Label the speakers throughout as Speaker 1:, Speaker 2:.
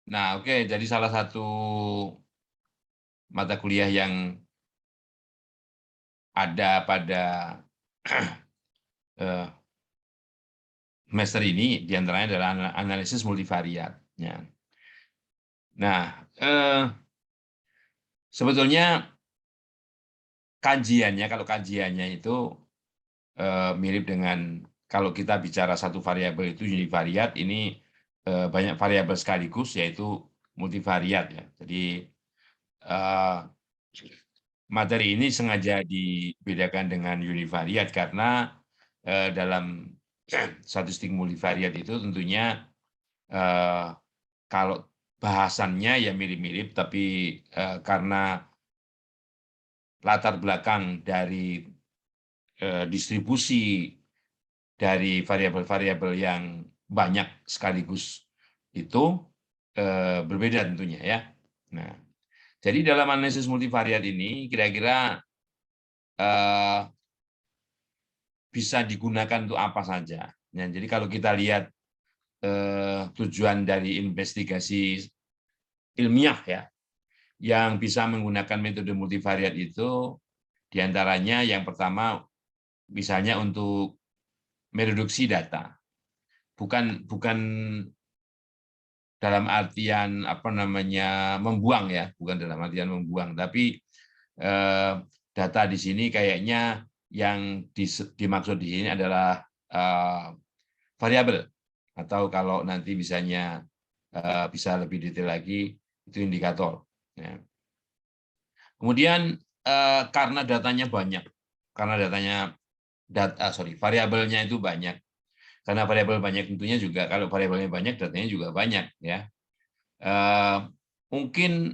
Speaker 1: Nah, oke, jadi salah satu mata kuliah yang ada pada eh, semester ini diantaranya adalah analisis multivariat. Ya. Nah, sebetulnya kajiannya, kalau kajiannya itu mirip dengan kalau kita bicara satu variabel itu univariat, ini banyak variabel sekaligus, yaitu multivariat. Ya. Jadi eh, materi ini sengaja dibedakan dengan univariat karena dalam statistik multivariat itu tentunya eh, kalau bahasannya ya mirip-mirip, tapi karena latar belakang dari distribusi dari variabel-variabel yang banyak sekaligus itu berbeda tentunya ya. Nah, jadi dalam analisis multivariat ini kira-kira eh, bisa digunakan untuk apa saja. Nah, jadi kalau kita lihat tujuan dari investigasi ilmiah ya, yang bisa menggunakan metode multivariat itu diantaranya yang pertama misalnya untuk mereduksi data, bukan bukan dalam artian apa namanya membuang ya, bukan dalam artian membuang, tapi data di sini kayaknya yang dimaksud di sini adalah variabel, atau kalau nanti misalnya bisa lebih detail lagi itu indikator. Ya. Kemudian karena datanya banyak, karena datanya variabelnya itu banyak. Karena variabel banyak tentunya juga kalau variabelnya banyak datanya juga banyak ya. Mungkin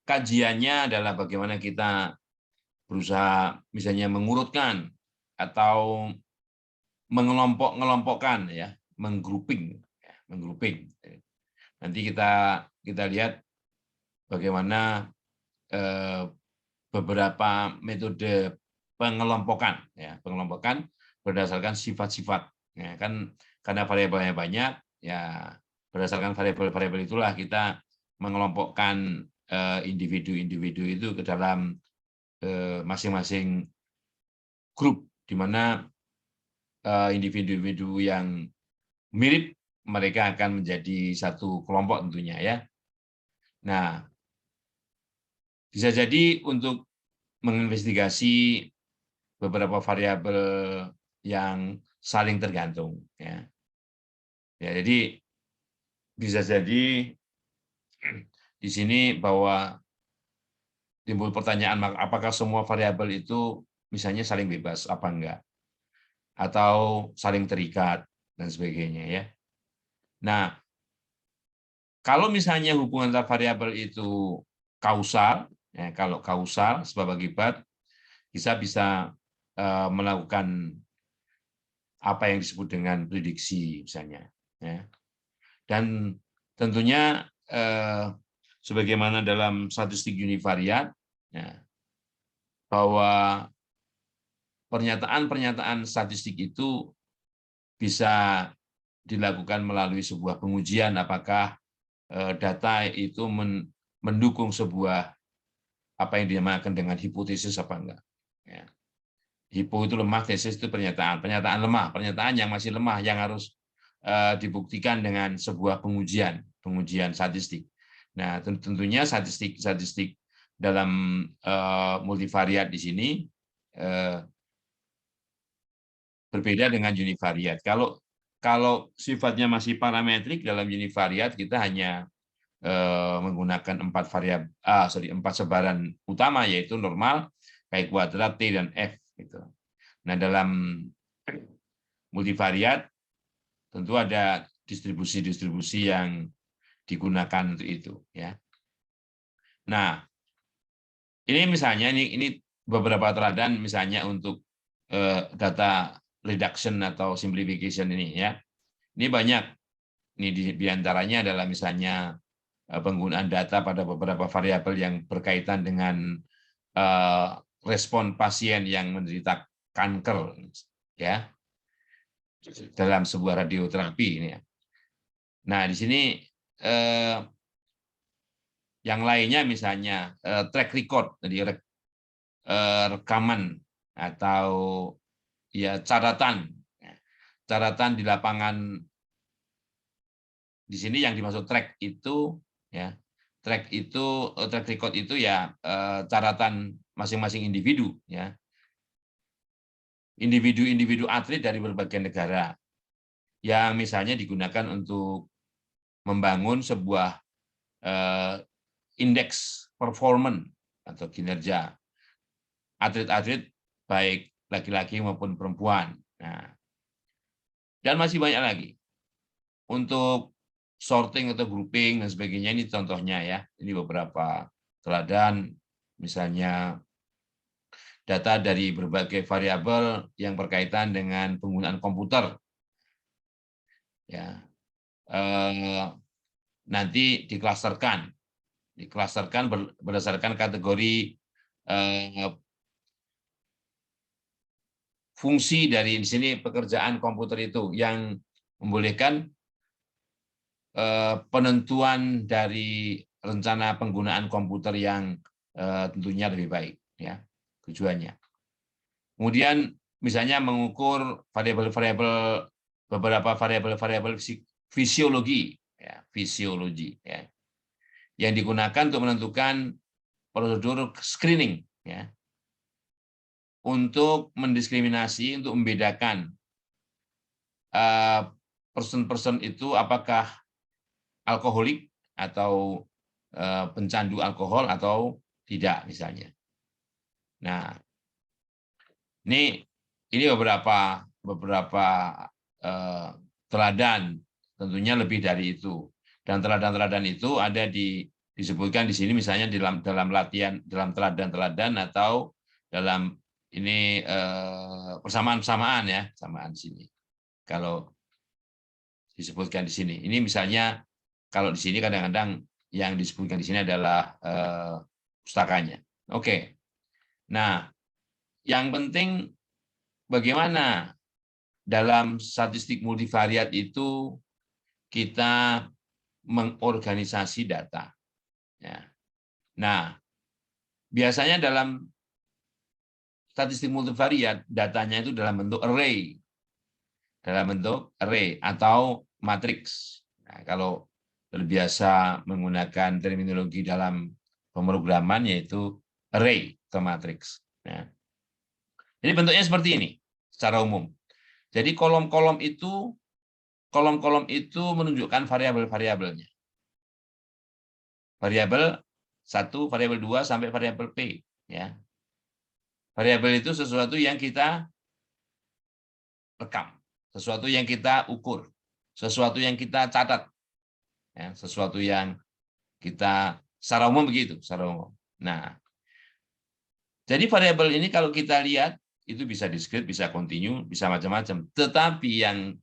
Speaker 1: kajiannya adalah bagaimana kita berusaha misalnya mengurutkan atau mengelompokkan ya, menggrouping ya, menggrouping. Nanti kita kita lihat bagaimana beberapa metode pengelompokan ya, pengelompokan berdasarkan sifat-sifat ya, kan karena variabelnya banyak ya, berdasarkan variabel-variabel itulah kita mengelompokkan individu-individu itu ke dalam masing-masing grup, di mana individu-individu yang mirip mereka akan menjadi satu kelompok tentunya ya. Nah, bisa jadi untuk menginvestigasi beberapa variabel yang saling tergantung ya. Ya, jadi bisa jadi di sini bahwa timbul pertanyaan apakah semua variabel itu misalnya saling bebas apa enggak, atau saling terikat dan sebagainya ya. Nah, kalau misalnya hubungan antar variabel itu kausal, ya, kalau kausal sebab akibat, kita bisa melakukan apa yang disebut dengan prediksi misalnya. Ya. Dan tentunya sebagaimana dalam statistik univariat, ya, bahwa pernyataan-pernyataan statistik itu bisa dilakukan melalui sebuah pengujian apakah data itu mendukung sebuah apa yang dinamakan dengan hipotesis apa enggak. Ya. Hipo itu lemah, tesis itu pernyataan. Pernyataan lemah, pernyataan yang masih lemah yang harus dibuktikan dengan sebuah pengujian statistik. Nah, tentunya statistik dalam multivariat di sini berbeda dengan univariat. Kalau sifatnya masih parametrik dalam univariat, kita hanya menggunakan empat sebaran utama, yaitu normal, K kuadrat, T, dan F. Gitu. Nah, dalam multivariat tentu ada distribusi-distribusi yang digunakan untuk itu. Ya. Nah, ini misalnya ini beberapa teladan misalnya untuk data reduction atau simplification ini ya. Ini banyak. Ini diantaranya adalah misalnya penggunaan data pada beberapa variabel yang berkaitan dengan respon pasien yang menderita kanker ya dalam sebuah radioterapi ini ya. Nah, di sini Yang lainnya misalnya track record, jadi rekaman atau ya catatan di lapangan. Di sini yang dimaksud track itu ya, track record itu ya catatan masing-masing individu ya. Individu atlet dari berbagai negara yang misalnya digunakan untuk membangun sebuah indeks performance atau kinerja atlet-atlet baik laki-laki maupun perempuan. Nah, dan masih banyak lagi untuk sorting atau grouping dan sebagainya. Ini contohnya ya. Ini beberapa teladan, misalnya data dari berbagai variabel yang berkaitan dengan penggunaan komputer. Ya, nanti diklasterkan berdasarkan kategori fungsi dari di sini pekerjaan komputer itu yang membolehkan penentuan dari rencana penggunaan komputer yang tentunya lebih baik ya tujuannya. Kemudian misalnya mengukur beberapa variabel fisiologi ya, yang digunakan untuk menentukan prosedur screening ya, untuk mendiskriminasi, untuk membedakan person-person itu apakah alkoholik atau pencandu alkohol atau tidak misalnya. Nah, ini beberapa teladan, tentunya lebih dari itu. Dan teladan-teladan itu ada disebutkan di sini misalnya dalam latihan, dalam teladan-teladan atau dalam ini persamaan-persamaan ya, samaan di sini. Kalau disebutkan di sini, ini misalnya kalau di sini kadang-kadang yang disebutkan di sini adalah pustakanya. Oke. Nah, yang penting bagaimana dalam statistik multivariat itu kita mengorganisasi data. Ya. Nah, biasanya dalam statistik multivariat datanya itu dalam bentuk array, atau matriks. Nah, kalau terbiasa menggunakan terminologi dalam pemrograman yaitu array atau matriks. Ya. Jadi bentuknya seperti ini secara umum. Jadi kolom-kolom itu menunjukkan variabel-variabelnya. Variabel 1, variabel 2 sampai variabel P ya. Variabel itu sesuatu yang kita rekam, sesuatu yang kita ukur, sesuatu yang kita catat. Ya, sesuatu yang kita secara umum begitu, secara umum. Nah, jadi variabel ini kalau kita lihat itu bisa discrete, bisa continue, bisa macam-macam. Tetapi yang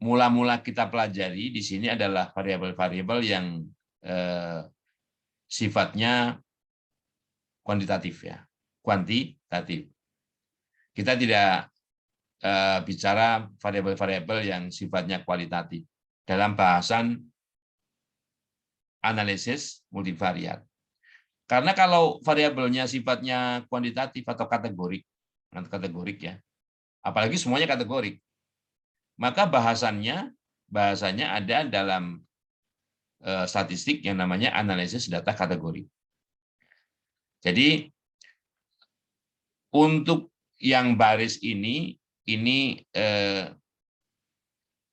Speaker 1: mula-mula kita pelajari di sini adalah variabel-variabel yang sifatnya kuantitatif ya, kuantitatif. Kita tidak bicara variabel-variabel yang sifatnya kualitatif dalam bahasan analisis multivariat. Karena kalau variabelnya sifatnya kuantitatif atau kategorik ya, apalagi semuanya kategorik, maka bahasanya ada dalam statistik yang namanya analisis data kategori. Jadi untuk yang baris ini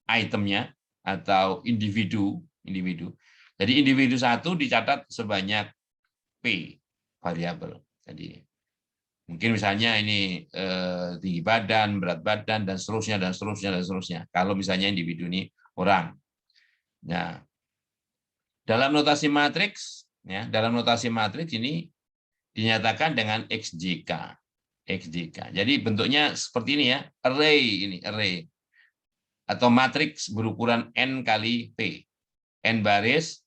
Speaker 1: itemnya atau individu. Jadi individu satu dicatat sebanyak P variabel. Jadi mungkin misalnya ini tinggi badan, berat badan, dan seterusnya. Kalau misalnya individu ini orang. Nah, dalam notasi matriks ini dinyatakan dengan XJK. Jadi bentuknya seperti ini ya, array atau matriks berukuran n kali p, n baris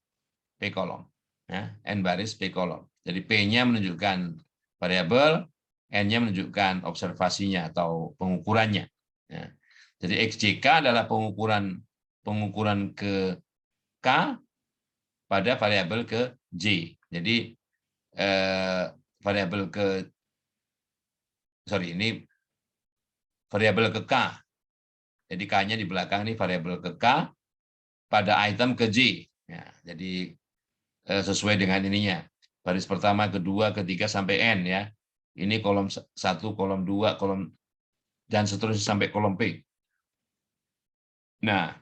Speaker 1: p kolom, ya, n baris p kolom. Jadi p-nya menunjukkan variabel, n-nya menunjukkan observasinya atau pengukurannya. Ya. Jadi XJK adalah pengukuran ke K pada variabel ke J. Jadi variabel ke ini variabel ke K. Jadi K-nya di belakang ini variabel ke K pada item ke J. Ya, jadi sesuai dengan ininya. Baris pertama, kedua, ketiga sampai N ya. Ini kolom 1, kolom 2, kolom dan seterusnya sampai kolom P. Nah,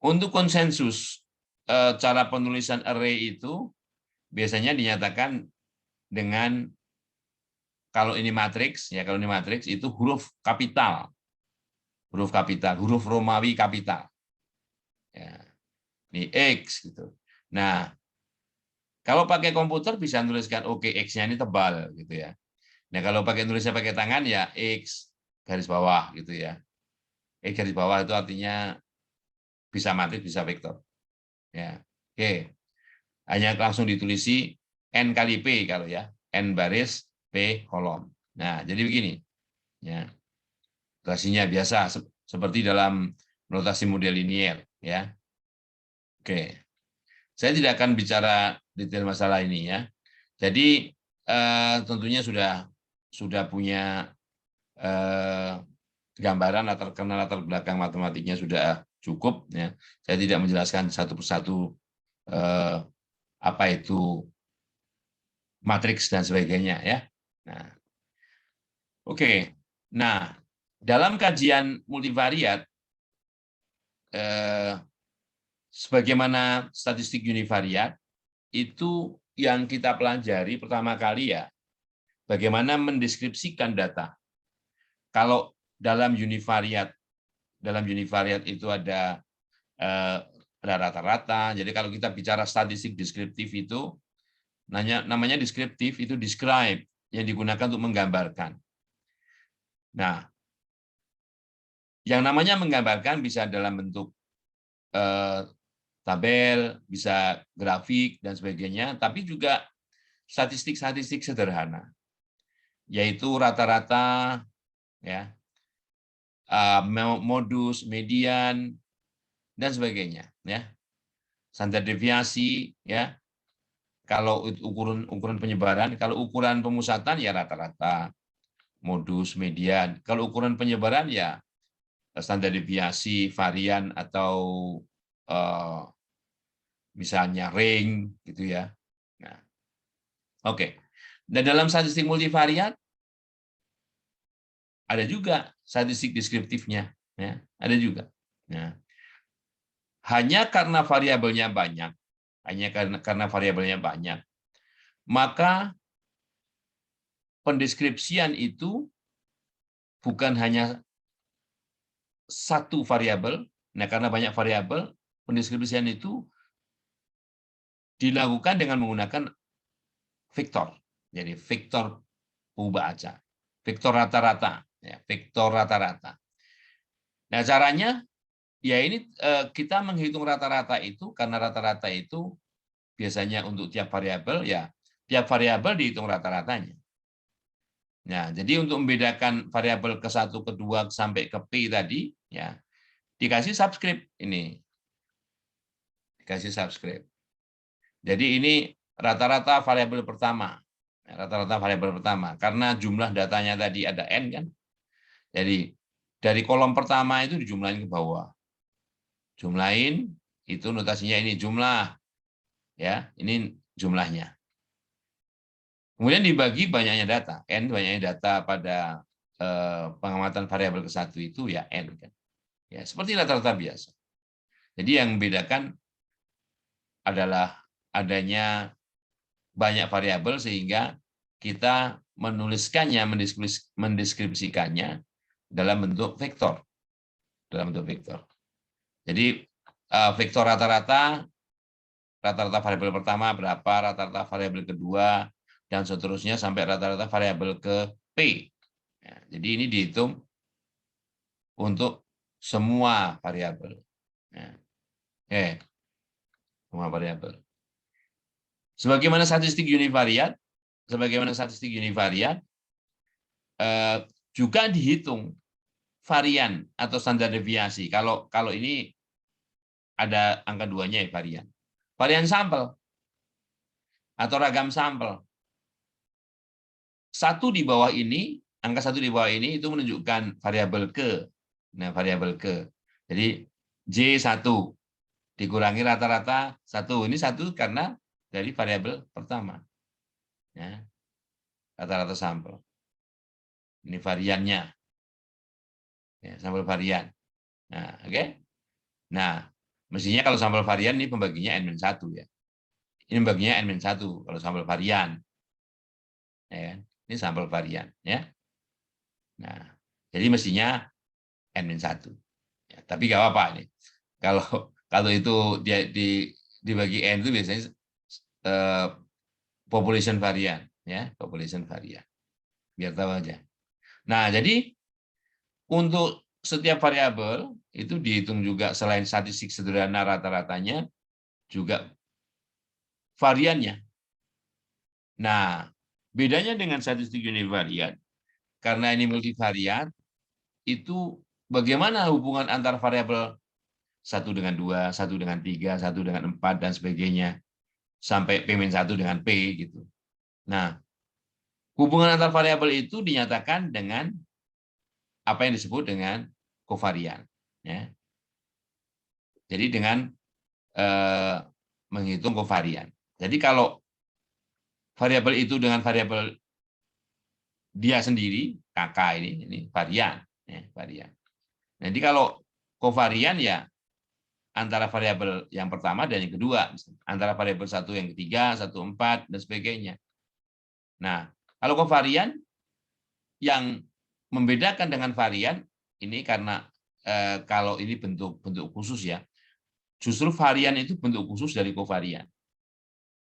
Speaker 1: untuk konsensus cara penulisan array itu biasanya dinyatakan dengan kalau ini matriks ya, kalau ini matriks itu huruf kapital, huruf Romawi kapital. Ya, ini X gitu. Nah, kalau pakai komputer bisa nuliskan oke X-nya ini tebal gitu ya. Nah, kalau pakai tulisnya pakai tangan ya X garis bawah gitu ya. X garis bawah itu artinya bisa matriks bisa vektor. Ya. Oke. Hanya langsung ditulisi N kali P kalau ya. N baris P kolom. Nah, jadi begini. Ya. Notasinya biasa seperti dalam notasi model linier ya. Oke. Saya tidak akan bicara detail masalah ini ya. Jadi tentunya sudah punya gambaran latar belakang matematiknya sudah cukup ya. Saya tidak menjelaskan satu persatu apa itu matriks dan sebagainya ya. Nah, oke. Nah, dalam kajian multivariat sebagaimana statistik univariat itu yang kita pelajari pertama kali ya bagaimana mendeskripsikan data. Kalau dalam univariat itu ada rata-rata. Jadi kalau kita bicara statistik deskriptif itu namanya deskriptif itu describe yang digunakan untuk menggambarkan. Nah, yang namanya menggambarkan bisa dalam bentuk tabel, bisa grafik dan sebagainya, tapi juga statistik-statistik sederhana, yaitu rata-rata, ya, modus, median, dan sebagainya, ya, standar deviasi, ya. Kalau ukuran penyebaran, kalau ukuran pemusatan ya rata-rata, modus, median. Kalau ukuran penyebaran ya standar deviasi, varian atau misalnya ring gitu ya. Nah, oke. Dan dalam statistik multivariat ada juga statistik deskriptifnya, ya, ada juga. Nah, hanya karena variabelnya banyak, maka pendeskripsian itu bukan hanya satu variabel. Nah, karena banyak variabel, pendeskripsian itu dilakukan dengan menggunakan vektor. Jadi vektor pembaca, vektor rata-rata, ya, vektor rata-rata. Nah, caranya ya ini kita menghitung rata-rata itu karena rata-rata itu biasanya untuk tiap variabel ya tiap variabel dihitung rata-ratanya. Nah, jadi untuk membedakan variabel ke 1, ke 2 sampai ke P tadi ya dikasih subscript ini. Dikasih subscript. Jadi ini rata-rata variabel pertama. Rata-rata variabel pertama karena jumlah datanya tadi ada N kan. Jadi dari kolom pertama itu dijumlahin ke bawah. Jumlahin itu notasinya ini jumlah. Ya, ini jumlahnya. Kemudian dibagi banyaknya data. N banyaknya data pada pengamatan variabel ke 1 itu ya N kan. Ya, seperti rata-rata biasa. Jadi yang membedakan adalah adanya banyak variabel sehingga kita menuliskannya, mendeskripsikannya dalam bentuk vektor. Jadi vektor rata-rata variabel pertama berapa, rata-rata variabel kedua, dan seterusnya sampai rata-rata variabel ke P. Ya, jadi ini dihitung untuk semua variabel. Ya. Semua variabel. Sebagaimana statistik univariat, juga dihitung varian atau standar deviasi. Kalau ini ada angka 2-nya ya varian. Varian sampel atau ragam sampel. Angka 1 di bawah ini itu menunjukkan variabel ke. Nah, variabel ke. Jadi J1 dikurangi rata-rata 1. Ini 1 karena dari variabel pertama. Ya, rata-rata sampel. Ini variannya. Ya, sampel varian. Nah, oke. Nah, mestinya kalau sampel varian ini pembaginya N-1 ya. Ini pembaginya N-1 kalau sampel varian. Ya kan? Ini sampel varian ya. Nah, jadi mestinya N-1. Ya, tapi nggak apa-apa nih. Kalau itu dia dibagi N itu biasanya population varian ya, population varian. Biar tahu aja. Nah, jadi untuk setiap variabel itu dihitung juga selain statistik sederhana rata-ratanya juga variannya. Nah, bedanya dengan statistik univariat karena ini multivariat itu bagaimana hubungan antar variabel 1 dengan 2, 1 dengan 3, 1 dengan 4 dan sebagainya sampai P-1 dengan P gitu. Nah, hubungan antar variabel itu dinyatakan dengan apa yang disebut dengan kovarian ya. Jadi dengan menghitung kovarian. Jadi kalau variabel itu dengan variabel dia sendiri, kakak ini varian, ya, varian. Jadi kalau kovarian ya antara variabel yang pertama dan yang kedua, antara variabel 1 yang ketiga, 1, 4 dan sebagainya. Nah, kalau kovarian yang membedakan dengan varian ini karena kalau ini bentuk khusus ya, justru varian itu bentuk khusus dari kovarian.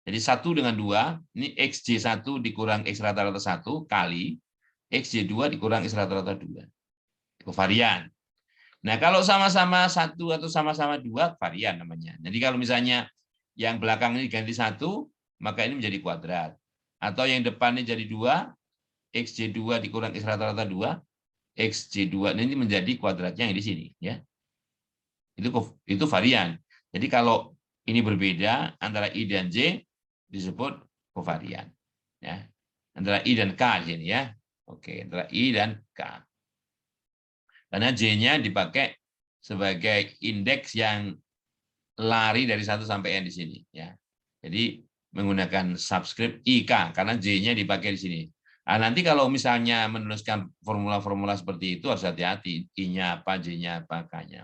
Speaker 1: Jadi 1 dengan 2, ini XJ1 dikurang X rata-rata 1 kali XJ2 dikurang X rata-rata 2. Kovarian. Nah, kalau sama-sama 1 atau sama-sama 2, varian namanya. Jadi kalau misalnya yang belakang ini ganti 1, maka ini menjadi kuadrat. Atau yang depan ini jadi 2, XJ2 dikurang X rata-rata 2, XJ2 ini menjadi kuadratnya yang di sini. Ya. Itu varian. Jadi kalau ini berbeda antara I dan J, disebut kovarian. Ya. Antara I dan K di sini ya. Oke, antara I dan K. Karena J-nya dipakai sebagai indeks yang lari dari 1 sampai N di sini ya. Jadi menggunakan subscript IK karena J-nya dipakai di sini. Nah, nanti kalau misalnya menuliskan formula-formula seperti itu harus hati-hati, I-nya apa, J-nya apa, K-nya.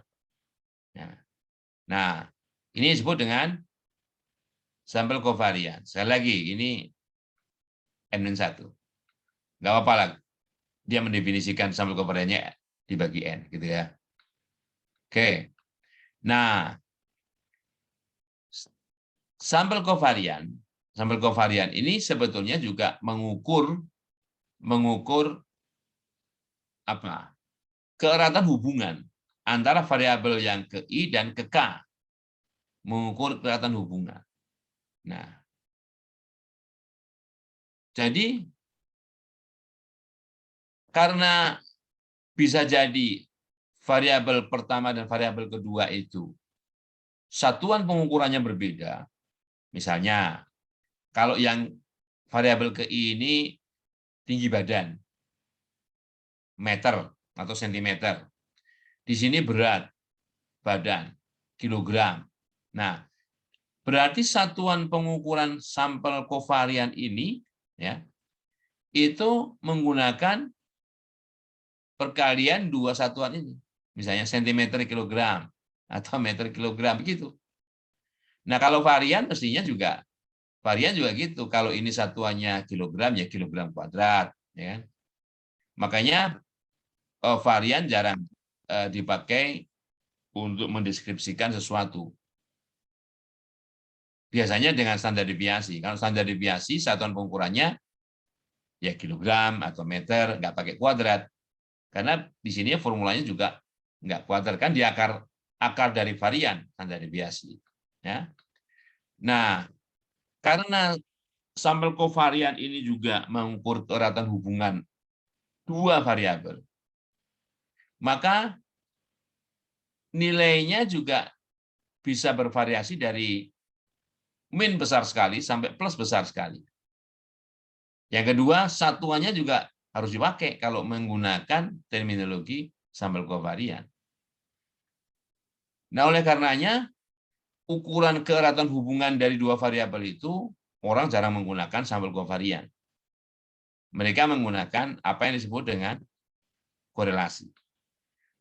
Speaker 1: Nah, ini disebut dengan sampel kovarian. Sekali lagi, ini N-1. Nggak apa-apa lah. Dia mendefinisikan sampel kovariannya dibagi N. Gitu ya. Oke. Nah, sampel kovarian ini sebetulnya juga mengukur apa? Keeratan hubungan antara variabel yang ke I dan ke K. Mengukur keeratan hubungan. Nah, jadi karena bisa jadi variabel pertama dan variabel kedua itu satuan pengukurannya berbeda. Misalnya, kalau yang variabel ke I ini tinggi badan, meter atau sentimeter. Di sini berat badan, kilogram. Nah, berarti satuan pengukuran sampel kovarian ini ya itu menggunakan perkalian dua satuan ini. Misalnya sentimeter kilogram atau meter kilogram begitu. Nah, kalau varian mestinya juga gitu. Kalau ini satuannya kilogram ya kilogram kuadrat ya. Makanya varian jarang dipakai untuk mendeskripsikan sesuatu. Biasanya dengan standar deviasi. Kalau standar deviasi satuan pengukurannya ya kilogram atau meter, nggak pakai kuadrat. Karena di sini formulanya juga nggak kuadrat, kan di akar dari varian standar deviasi. Ya. Nah, karena sampel kovarian ini juga mengukur keeratan hubungan dua variabel, maka nilainya juga bisa bervariasi dari min besar sekali sampai plus besar sekali. Yang kedua, satuannya juga harus dipakai kalau menggunakan terminologi sampel kovarian. Nah, oleh karenanya, ukuran keeratan hubungan dari dua variabel itu, orang jarang menggunakan sampel kovarian. Mereka menggunakan apa yang disebut dengan korelasi.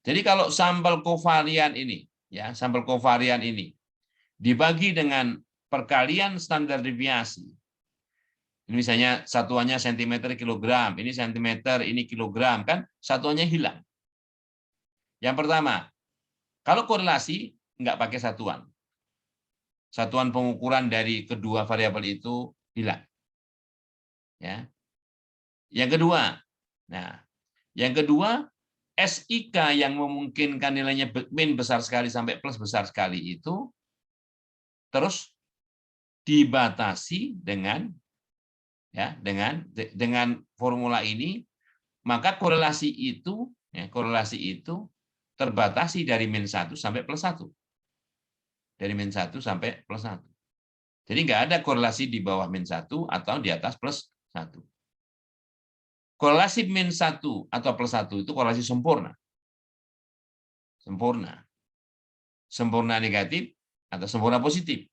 Speaker 1: Jadi kalau sampel kovarian ini, ya, sampel kovarian ini dibagi dengan perkalian standar deviasi. Ini misalnya satuannya sentimeter kilogram, ini sentimeter, ini kilogram, kan satuannya hilang. Yang pertama, kalau korelasi nggak pakai satuan. Satuan pengukuran dari kedua variabel itu hilang. Ya. Yang kedua, SIK yang memungkinkan nilainya min besar sekali sampai plus besar sekali itu terus dibatasi dengan dengan formula ini, maka korelasi itu terbatasi dari min 1 sampai plus 1. Dari min 1 sampai plus 1. Jadi nggak ada korelasi di bawah min 1 atau di atas plus 1. Korelasi min 1 atau plus 1 itu korelasi sempurna. Sempurna negatif atau sempurna positif.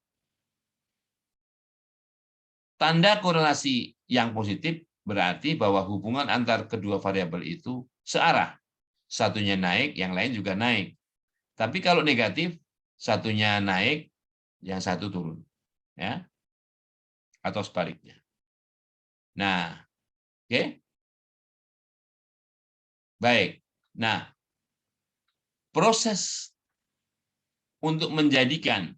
Speaker 1: Tanda korelasi yang positif berarti bahwa hubungan antar kedua variabel itu searah. Satunya naik, yang lain juga naik. Tapi kalau negatif, satunya naik, yang satu turun. Ya. Atau sebaliknya. Nah, oke. Baik. Nah, proses untuk menjadikan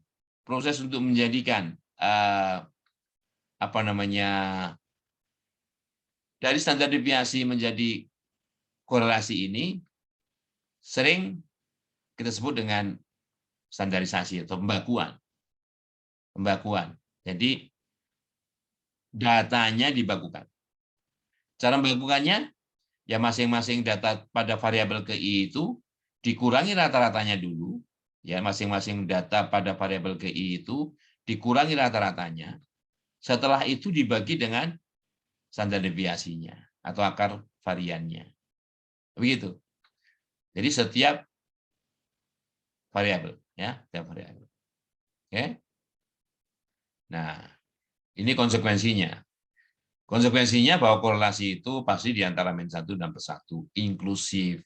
Speaker 1: dari standar deviasi menjadi korelasi ini sering kita sebut dengan standarisasi atau pembakuan. Jadi datanya dibakukan. Cara membakukannya ya masing-masing data pada variabel KI itu dikurangi rata-ratanya dulu, ya masing-masing data pada variabel KI itu dikurangi rata-ratanya. Setelah itu dibagi dengan standar deviasinya atau akar variannya. Begitu. Jadi setiap variabel, ya, setiap variabel. Oke. Nah, ini konsekuensinya. Konsekuensinya bahwa korelasi itu pasti di antara min 1 dan plus 1, inklusif.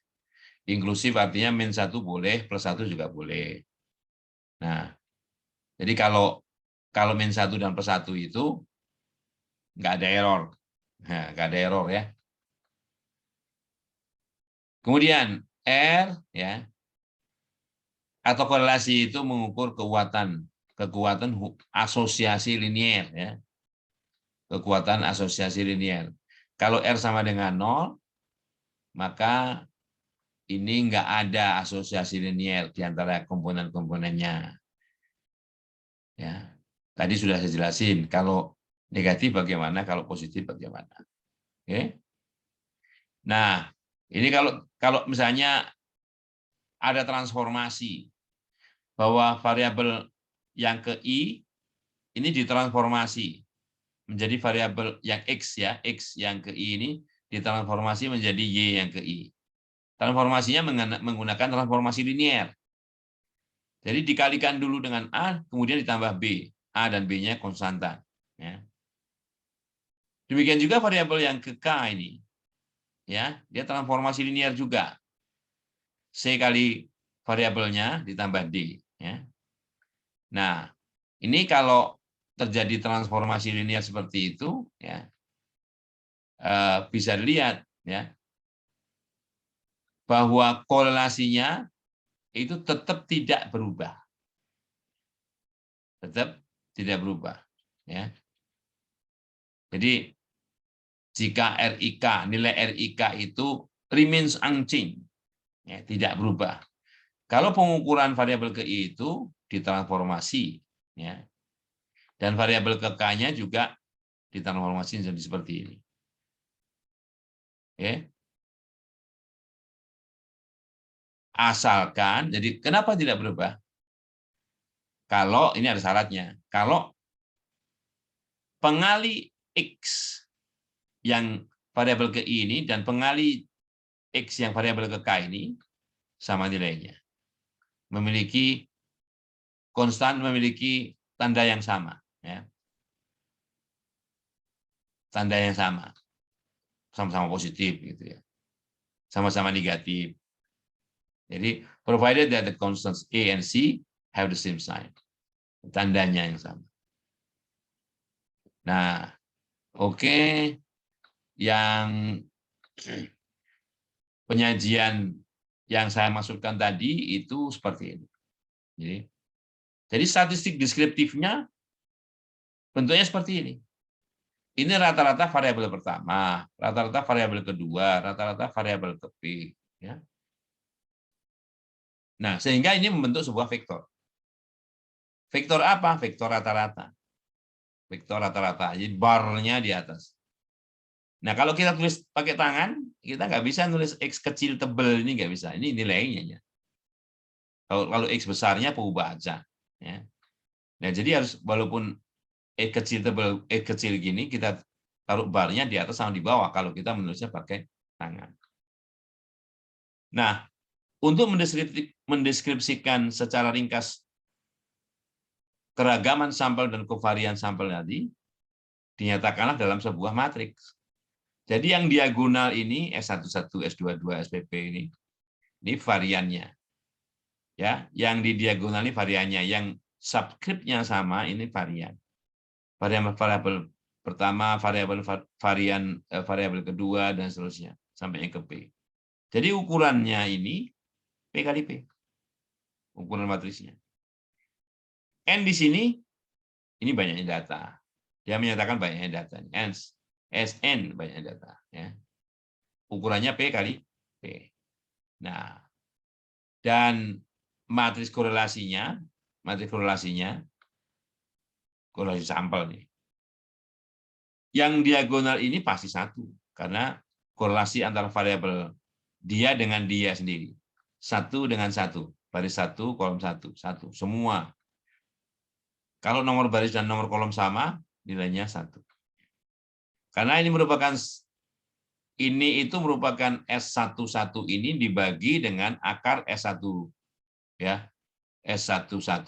Speaker 1: Inklusif artinya min 1 boleh, plus 1 juga boleh. Nah, jadi kalau min 1 dan plus 1 itu nggak ada error. Nah, nggak ada error ya. Kemudian R ya atau korelasi itu mengukur kekuatan asosiasi linier ya. Kekuatan asosiasi linier. Kalau R sama dengan 0, maka ini nggak ada asosiasi linier di antara komponen-komponennya. Ya, tadi sudah saya jelasin. Kalau negatif bagaimana, kalau positif bagaimana. Oke. Nah, ini kalau misalnya ada transformasi bahwa variabel yang ke I ini ditransformasi menjadi variabel yang X ya, X yang ke I ini ditransformasi menjadi Y yang ke I. Transformasinya menggunakan transformasi linier. Jadi dikalikan dulu dengan A, kemudian ditambah B. A dan B-nya konstanta. Ya. Demikian juga variabel yang ke K ini. Ya, dia transformasi linier juga. C kali variabelnya ditambah D. Ya. Nah, ini kalau terjadi transformasi linier seperti itu, ya, bisa dilihat ya, bahwa korelasinya itu tetap tidak berubah. Tetap tidak berubah. Ya. Jadi, jika RIK, nilai RIK itu remains unchanged, ya, tidak berubah. Kalau pengukuran variabel KI itu ditransformasi, ya, dan variabel K-nya juga ditransformasi jadi seperti ini. Oke. Asalkan, jadi kenapa tidak berubah? Kalau ini ada syaratnya, kalau pengali X yang variabel ke I ini dan pengali X yang variabel ke K ini sama nilainya. Memiliki konstan, memiliki tanda yang sama. Ya. Tanda yang sama. Sama-sama positif. Gitu ya. Sama-sama negatif. Jadi, provided that the constants A and C have the same sign. Tandanya yang sama. Nah, oke. Yang penyajian yang saya maksudkan tadi itu seperti ini. Jadi statistik deskriptifnya bentuknya seperti ini. Ini rata-rata variabel pertama, rata-rata variabel kedua, rata-rata variabel ke P. Ya. Nah, sehingga ini membentuk sebuah vektor. Vektor apa? Vektor rata-rata. Vektor rata-rata. Jadi barnya di atas. Nah, kalau kita tulis pakai tangan, kita nggak bisa nulis X kecil tebel, ini nggak bisa. Ini nilainya. Kalau X besarnya pengubah aja. Ya. Nah, jadi harus walaupun X kecil tebel, X kecil gini, kita taruh barnya di atas sama di bawah kalau kita menulisnya pakai tangan. Nah, untuk mendeskripsikan secara ringkas keragaman sampel dan kovarian sampel tadi, dinyatakanlah dalam sebuah matriks. Jadi yang diagonal ini S11, S22, SPP ini variannya. Ya, yang di diagonal ini variannya, yang subskripnya sama ini varian. Variabel pertama, variabel kedua dan seterusnya sampai yang ke P. Jadi ukurannya ini P kali P. Ukuran matriksnya. N di sini ini banyaknya data. Dia menyatakan banyaknya data. SN banyaknya data. Ya. Ukurannya P kali P. Nah, dan matriks korelasi sampel nih. Yang diagonal ini pasti satu, karena korelasi antara variabel dia dengan dia sendiri. Satu dengan satu, baris satu, kolom satu, satu. Semua. Kalau nomor baris dan nomor kolom sama, nilainya satu. Karena ini itu merupakan S11 ini dibagi dengan akar S1. Ya. S11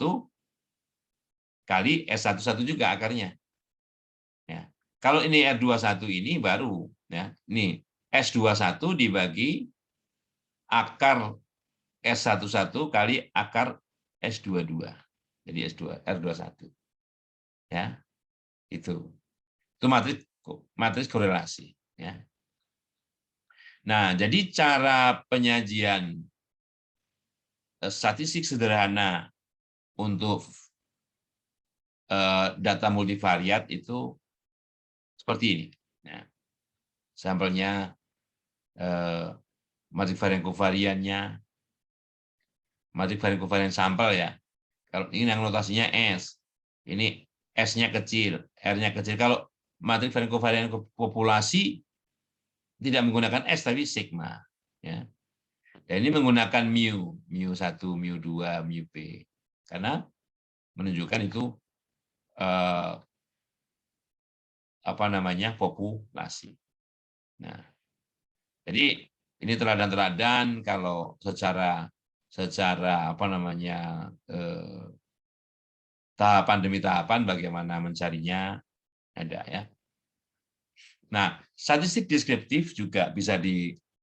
Speaker 1: kali S11 juga akarnya. Ya. Kalau ini R21 ini baru. Ya. Ini S21 dibagi akar S11 kali akar S22. Jadi R21. Ya. Itu matriks korelasi. Ya. Nah, jadi cara penyajian statistik sederhana untuk data multivariat itu seperti ini. Nah, sampelnya, matriks varian kovariannya, matriks varian kovarian sampel ya. Kalau ini yang notasinya S, ini S-nya kecil, R-nya kecil. Kalau matriks varian kovarian populasi tidak menggunakan S tapi sigma. Ya. Dan ini menggunakan mu1, mu2, mu-p. Karena menunjukkan itu populasi. Nah, jadi ini teladan-teladan kalau secara tahapan demi tahapan bagaimana mencarinya ada ya. Nah, statistik deskriptif juga bisa disajikan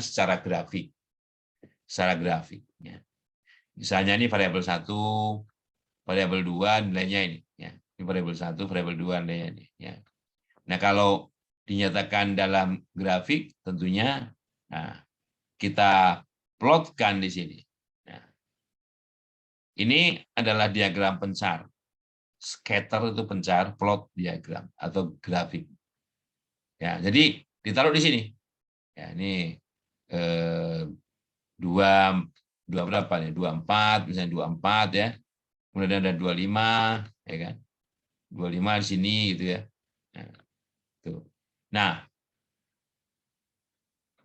Speaker 1: secara grafik. Ya. Misalnya ini variabel 1, variabel 2 nilainya ini ya. Ini variabel 1, variabel 2 nilainya ini ya. Nah, kalau dinyatakan dalam grafik tentunya kita plotkan di sini. Nah, ini adalah diagram pencar. Scatter itu pencar, plot diagram atau grafik. Ya, jadi ditaruh di sini. Ya, ini dua berapa nih? 24, misalnya 24 ya. Kemudian ada 25, ya kan? 25 di sini gitu ya. Nah, tuh. Nah,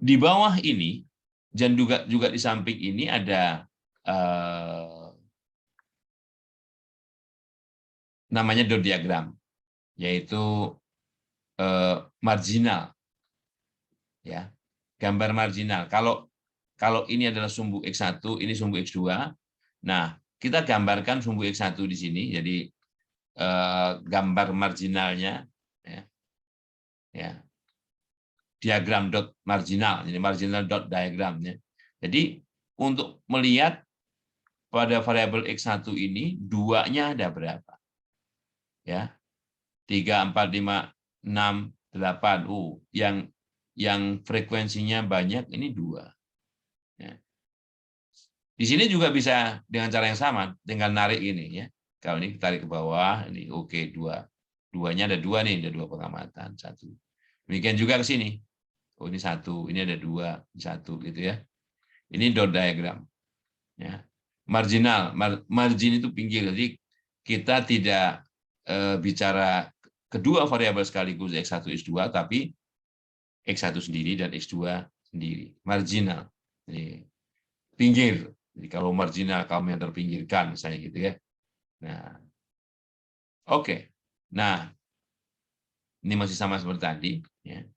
Speaker 1: di bawah ini dan juga di samping ini ada namanya dot diagram, yaitu marginal, ya, gambar marginal. Kalau ini adalah sumbu X1, ini sumbu X2. Nah, kita gambarkan sumbu X1 di sini, jadi gambar marginalnya, ya, diagram dot marginal, jadi marginal dot diagramnya. Jadi untuk melihat pada variabel X1 ini, 2-nya ada berapa? Ya, 3, 4, 5, 6, 8. Yang frekuensinya banyak ini 2. Ya. Di sini juga bisa dengan cara yang sama, tinggal narik ini, ya. Kalau ini tarik ke bawah, ini oke, 2. 2-nya ada 2 nih, ada 2 pengamatan, 1. Demikian juga ke sini. Oh, ini 1, ini ada 2, 1 gitu ya. Ini dot diagram. Ya. Marginal, margin itu pinggir. Jadi kita tidak bicara kedua variabel sekaligus X1, X2, tapi X1 sendiri dan X2 sendiri. Marginal. Jadi, pinggir. Jadi kalau marginal kamu yang terpinggirkan, misalnya gitu ya. Nah, oke. Nah, ini masih sama seperti tadi. Ya.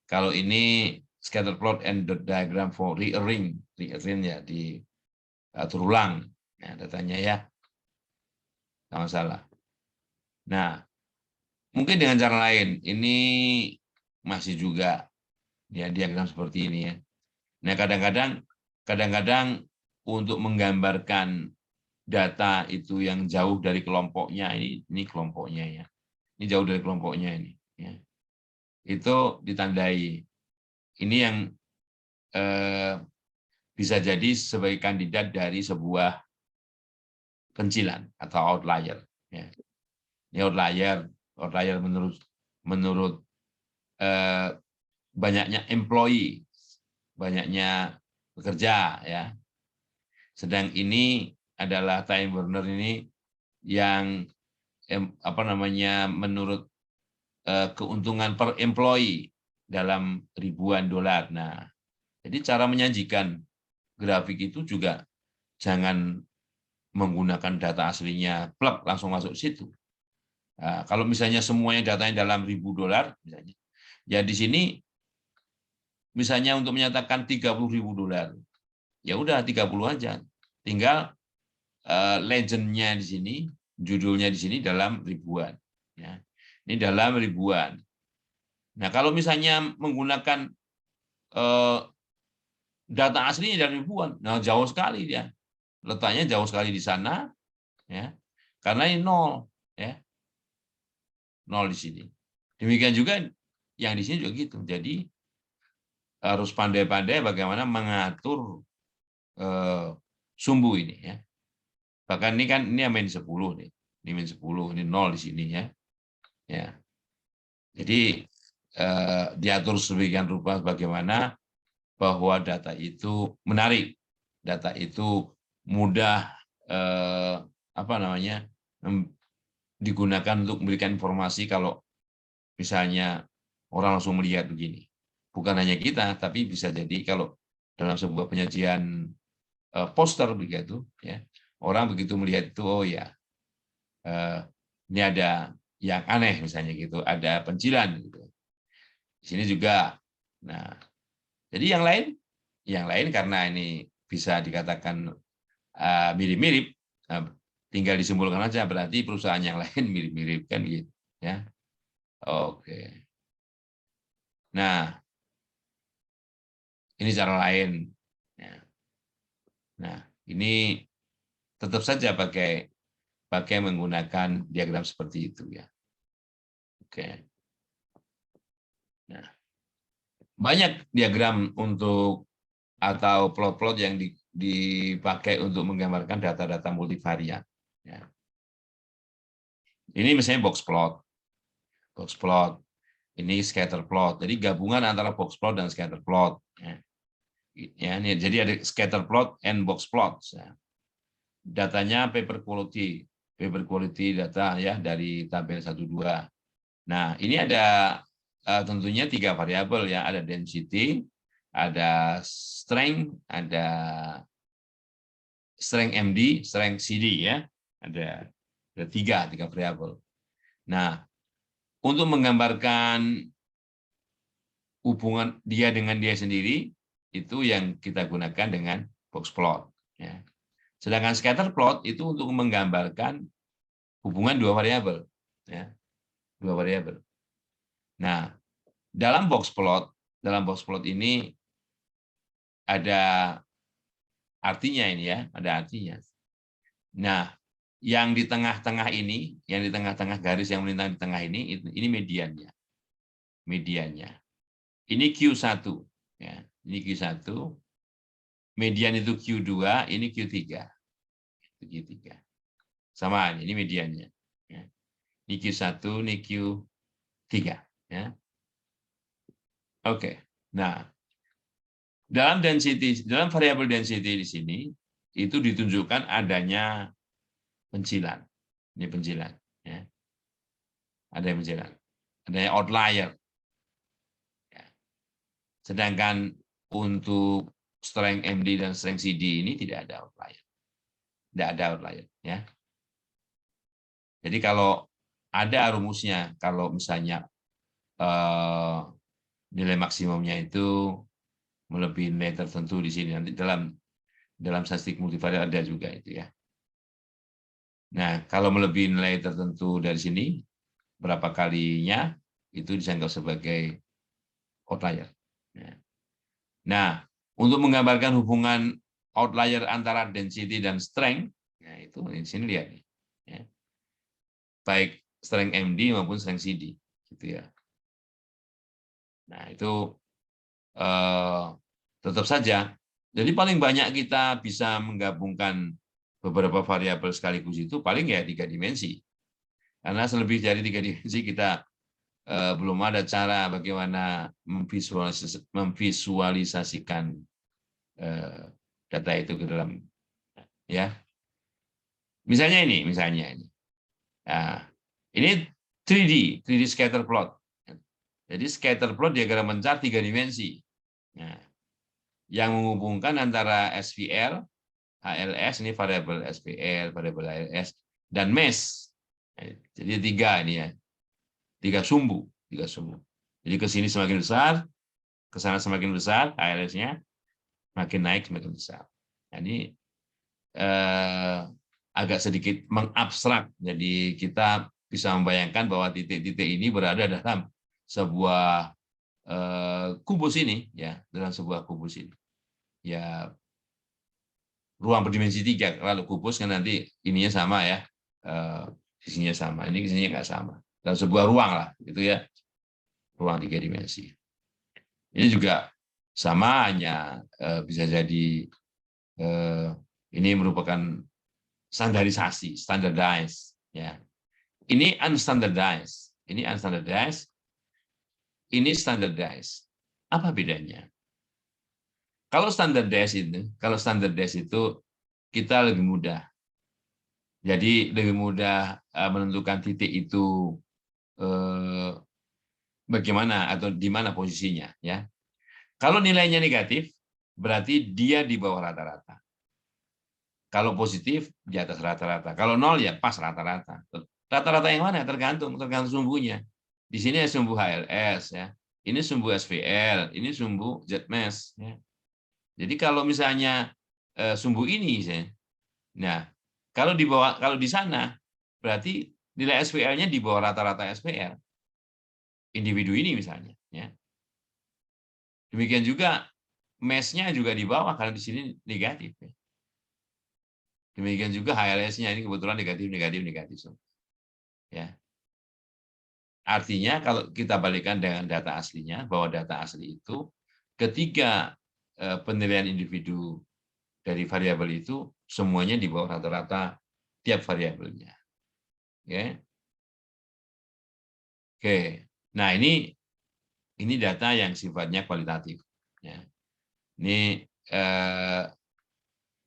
Speaker 1: Kalau ini scatter plot and dot diagram for rearrange ya, diatur ulang ya, datanya ya, nggak masalah. Nah, mungkin dengan cara lain, ini masih juga ya diagram seperti ini ya. Nah, kadang-kadang untuk menggambarkan data itu yang jauh dari kelompoknya, ini kelompoknya ya. Ini jauh dari kelompoknya ini ya. Itu ditandai. Ini yang bisa jadi sebagai kandidat dari sebuah pencilan atau outlier. Ya. Ini outlier menurut banyaknya employee, banyaknya pekerja, ya. Sedang ini adalah time burner ini yang menurut keuntungan per employee dalam ribuan dolar. Nah, jadi cara menyajikan grafik itu juga jangan menggunakan data aslinya, plug langsung masuk situ. Nah, kalau misalnya semuanya datanya dalam $1.000, misalnya, ya di sini misalnya untuk menyatakan $30.000, ya udah 30 aja. Tinggal legend-nya di sini, judulnya di sini dalam ribuan. Ya. Ini dalam ribuan. Nah, kalau misalnya menggunakan data aslinya dari ribuan, nah jauh sekali dia. Letaknya jauh sekali di sana, ya. Karena ini 0, ya. 0 di sini. Demikian juga yang di sini juga gitu. Jadi harus pandai-pandai bagaimana mengatur sumbu ini, ya. Bahkan ini kan ini min 10 nih. Ini min 10, ini 0 di sini ya. Ya. Jadi diatur sedemikian rupa bagaimana bahwa data itu menarik. Data itu mudah digunakan untuk memberikan informasi kalau misalnya orang langsung melihat begini. Bukan hanya kita, tapi bisa jadi kalau dalam sebuah penyajian poster begitu, ya, orang begitu melihat itu, oh ya, ini ada yang aneh misalnya gitu, ada pencilan gitu. Di sini juga. Nah, jadi yang lain karena ini bisa dikatakan mirip-mirip, tinggal disimpulkan aja berarti perusahaan yang lain mirip-mirip kan gitu, ya. Oke. Nah, ini cara lain. Nah, ini tetap saja pakai menggunakan diagram seperti itu ya. Oke. Nah, banyak diagram untuk atau plot-plot yang dipakai untuk menggambarkan data-data multivarian. Ya. Ini misalnya box plot. Ini scatter plot. Jadi gabungan antara box plot dan scatter plot. Ya, ini jadi ada scatter plot and box plot. Ya. Datanya paper quality data ya dari tabel 1-2. Nah, ini ada tentunya 3 variabel ya, ada density, ada strength MD, strength CD ya. Ada Ada tiga variabel. Nah, untuk menggambarkan hubungan dia dengan dia sendiri, itu yang kita gunakan dengan box plot. Ya. Sedangkan scatter plot itu untuk menggambarkan hubungan dua variabel. Ya. Dua variabel. Nah, dalam box plot ini ada artinya ini ya, ada artinya. Nah, yang di tengah-tengah ini, yang di tengah-tengah garis yang melintang di tengah ini mediannya. Mediannya. Ini Q1 ya. Ini Q1. Median itu Q2, ini Q3. Q3. Sama ini mediannya. Ya. Ini Q1, ini Q3 ya. Oke. Nah, dalam variabel density di sini itu ditunjukkan adanya pencilan. Ini pencilan ya. Ada yang pencilan. Adanya outlier. Ya. Sedangkan untuk strength MD dan strength CD ini tidak ada outlier. Tidak ada outlier ya. Jadi kalau ada rumusnya, kalau misalnya nilai maksimumnya itu melebihi nilai tertentu di sini, nanti dalam statistik multivariat ada juga itu ya. Nah, kalau melebihi nilai tertentu dari sini, berapa kalinya itu dianggap sebagai outlier. Nah, untuk menggambarkan hubungan outlier antara density dan strength, nah itu di sini lihat nih, ya. Baik strength MD maupun strength CD, gitu ya. Nah itu tetap saja. Jadi paling banyak kita bisa menggabungkan beberapa variabel sekaligus itu paling ya 3 dimensi. Karena selebih dari 3 dimensi kita belum ada cara bagaimana memvisualisasikan data itu ke dalam ya. Misalnya ini. Nah, ini 3D scatter plot. Jadi scatter plot diagram mencar 3 dimensi. Nah, yang menghubungkan antara SVL, HLS ini variabel SVL, variabel HLS dan mesh. Jadi 3 ini ya. 3 sumbu. Jadi ke sini semakin besar, ke sana semakin besar, HLS-nya makin naik semakin besar. Nah, ini agak sedikit mengabstrak. Jadi kita bisa membayangkan bahwa titik-titik ini berada dalam sebuah kubus ini, ya, dalam sebuah kubus ini. Ya, ruang berdimensi 3. Kalau kubus kan nanti ininya sama ya, sisinya sama. Ini sisinya nggak sama. Dalam sebuah ruang lah, gitu ya, ruang 3 dimensi. Ini juga sama, hanya bisa jadi ini merupakan standarisasi, standardized. Ya. Ini unstandardized. Ini standardized. Apa bedanya? Kalau standardized itu kita lebih mudah. Jadi lebih mudah menentukan titik itu bagaimana atau di mana posisinya. Ya. Kalau nilainya negatif, berarti dia di bawah rata-rata. Kalau positif, di atas rata-rata. Kalau nol, ya pas rata-rata. Rata-rata yang mana? Tergantung sumbunya. Di sini ada sumbu HLS, ya. Ini sumbu SVL, ini sumbu ZMesh. Ya. Jadi kalau misalnya sumbu ini, nah kalau di sana, berarti nilai SVL-nya di bawah rata-rata SVL. Individu ini misalnya. Ya. Demikian juga mesh-nya juga di bawah, karena di sini negatif. Ya. Demikian juga HLS-nya ini kebetulan negatif. Ya. Artinya kalau kita balikkan dengan data aslinya, bahwa data asli itu ketika penilaian individu dari variabel itu semuanya di bawah rata-rata tiap variabelnya. Oke. Oke. Nah, ini data yang sifatnya kualitatif. Ya. Ini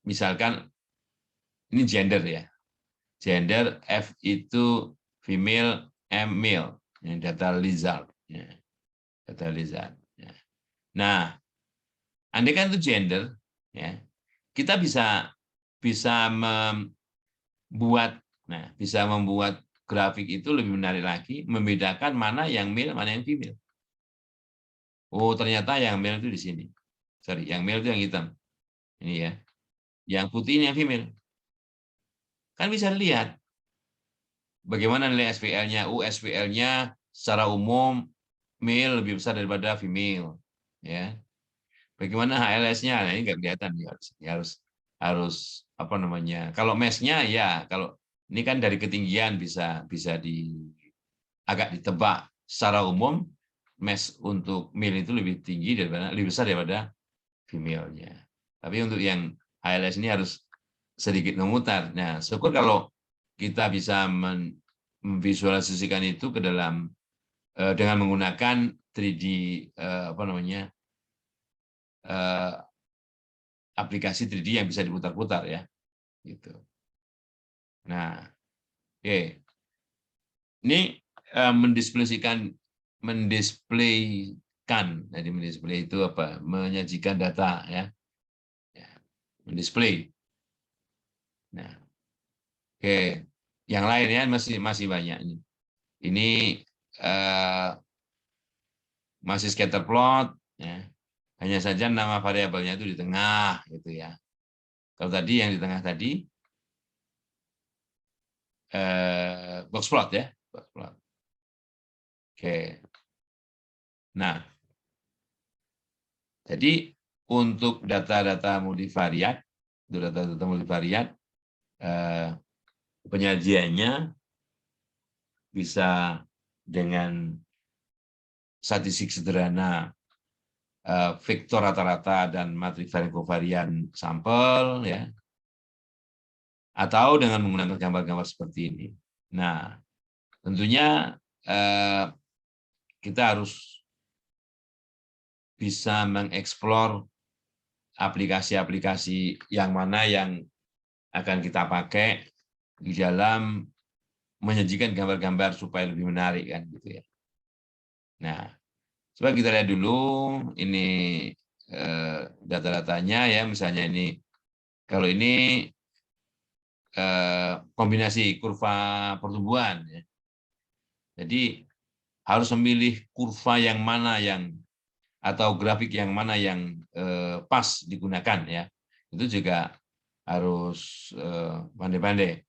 Speaker 1: misalkan ini gender ya. Gender F itu female, M male. Ini data lizard. Ya. Data lizard. Ya. Nah, andai kan itu gender, ya, kita bisa membuat Nah, bisa membuat grafik itu lebih menarik lagi, membedakan mana yang male, mana yang female. Oh, ternyata yang male itu di sini. Sorry, yang male itu yang hitam. Ini ya. Yang putih ini yang female. Kan bisa lihat bagaimana nilai SPL-nya. SPL-nya secara umum male lebih besar daripada female. Ya. Bagaimana HLS-nya? Nah, ini nggak kelihatan. Harus apa namanya? Kalau mesh-nya ya, kalau ini kan dari ketinggian bisa agak ditebak. Secara umum mesh untuk male itu lebih besar daripada female-nya. Tapi untuk yang HLS ini harus sedikit memutar. Nah, syukur kalau kita bisa memvisualisasikan itu ke dalam dengan menggunakan 3D apa namanya aplikasi 3D yang bisa diputar-putar ya, gitu. Nah, oke, ini jadi mendisplay itu apa? Menyajikan data ya, mendisplay. Nah, oke, yang lain ya masih banyak ini. Ini masih scatter plot, ya. Hanya saja nama variabelnya itu di tengah, gitu ya. Kalau tadi yang di tengah tadi box plot ya, box plot. Oke. Nah, jadi untuk data-data multivariat, penyajiannya bisa dengan statistik sederhana, vektor rata-rata dan matriks varian kovarian sampel, ya, atau dengan menggunakan gambar-gambar seperti ini. Nah, tentunya kita harus bisa mengeksplor aplikasi-aplikasi yang mana yang akan kita pakai di dalam menyajikan gambar-gambar supaya lebih menarik kan gitu ya. Nah, coba kita lihat dulu ini data-datanya ya, misalnya ini kalau ini kombinasi kurva pertumbuhan ya. Jadi harus memilih kurva yang mana atau grafik yang mana yang pas digunakan ya. Itu juga harus pandai-pandai.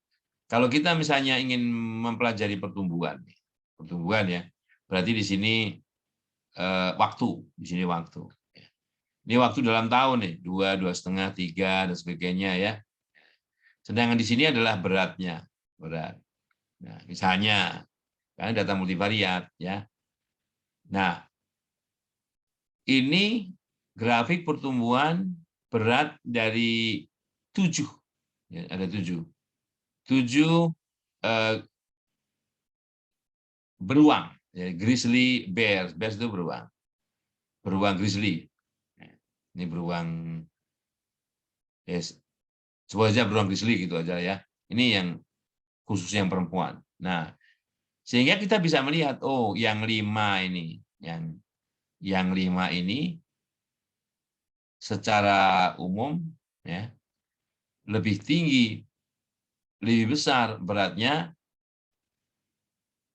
Speaker 1: Kalau kita misalnya ingin mempelajari pertumbuhan ya, berarti di sini waktu, Ini waktu dalam tahun nih, 2, 2,5, 3 dan sebagainya ya. Sedangkan di sini adalah beratnya, berat. Nah, misalnya, karena data multivariat ya. Nah, ini grafik pertumbuhan berat dari 7, ya, ada 7 beruang, ya, grizzly bears itu beruang grizzly. Ini beruang, yes, coba aja beruang grizzly gitu aja ya. Ini yang khusus yang perempuan. Nah, sehingga kita bisa melihat, oh, yang 5 ini, yang 5 ini secara umum ya lebih tinggi, lebih besar beratnya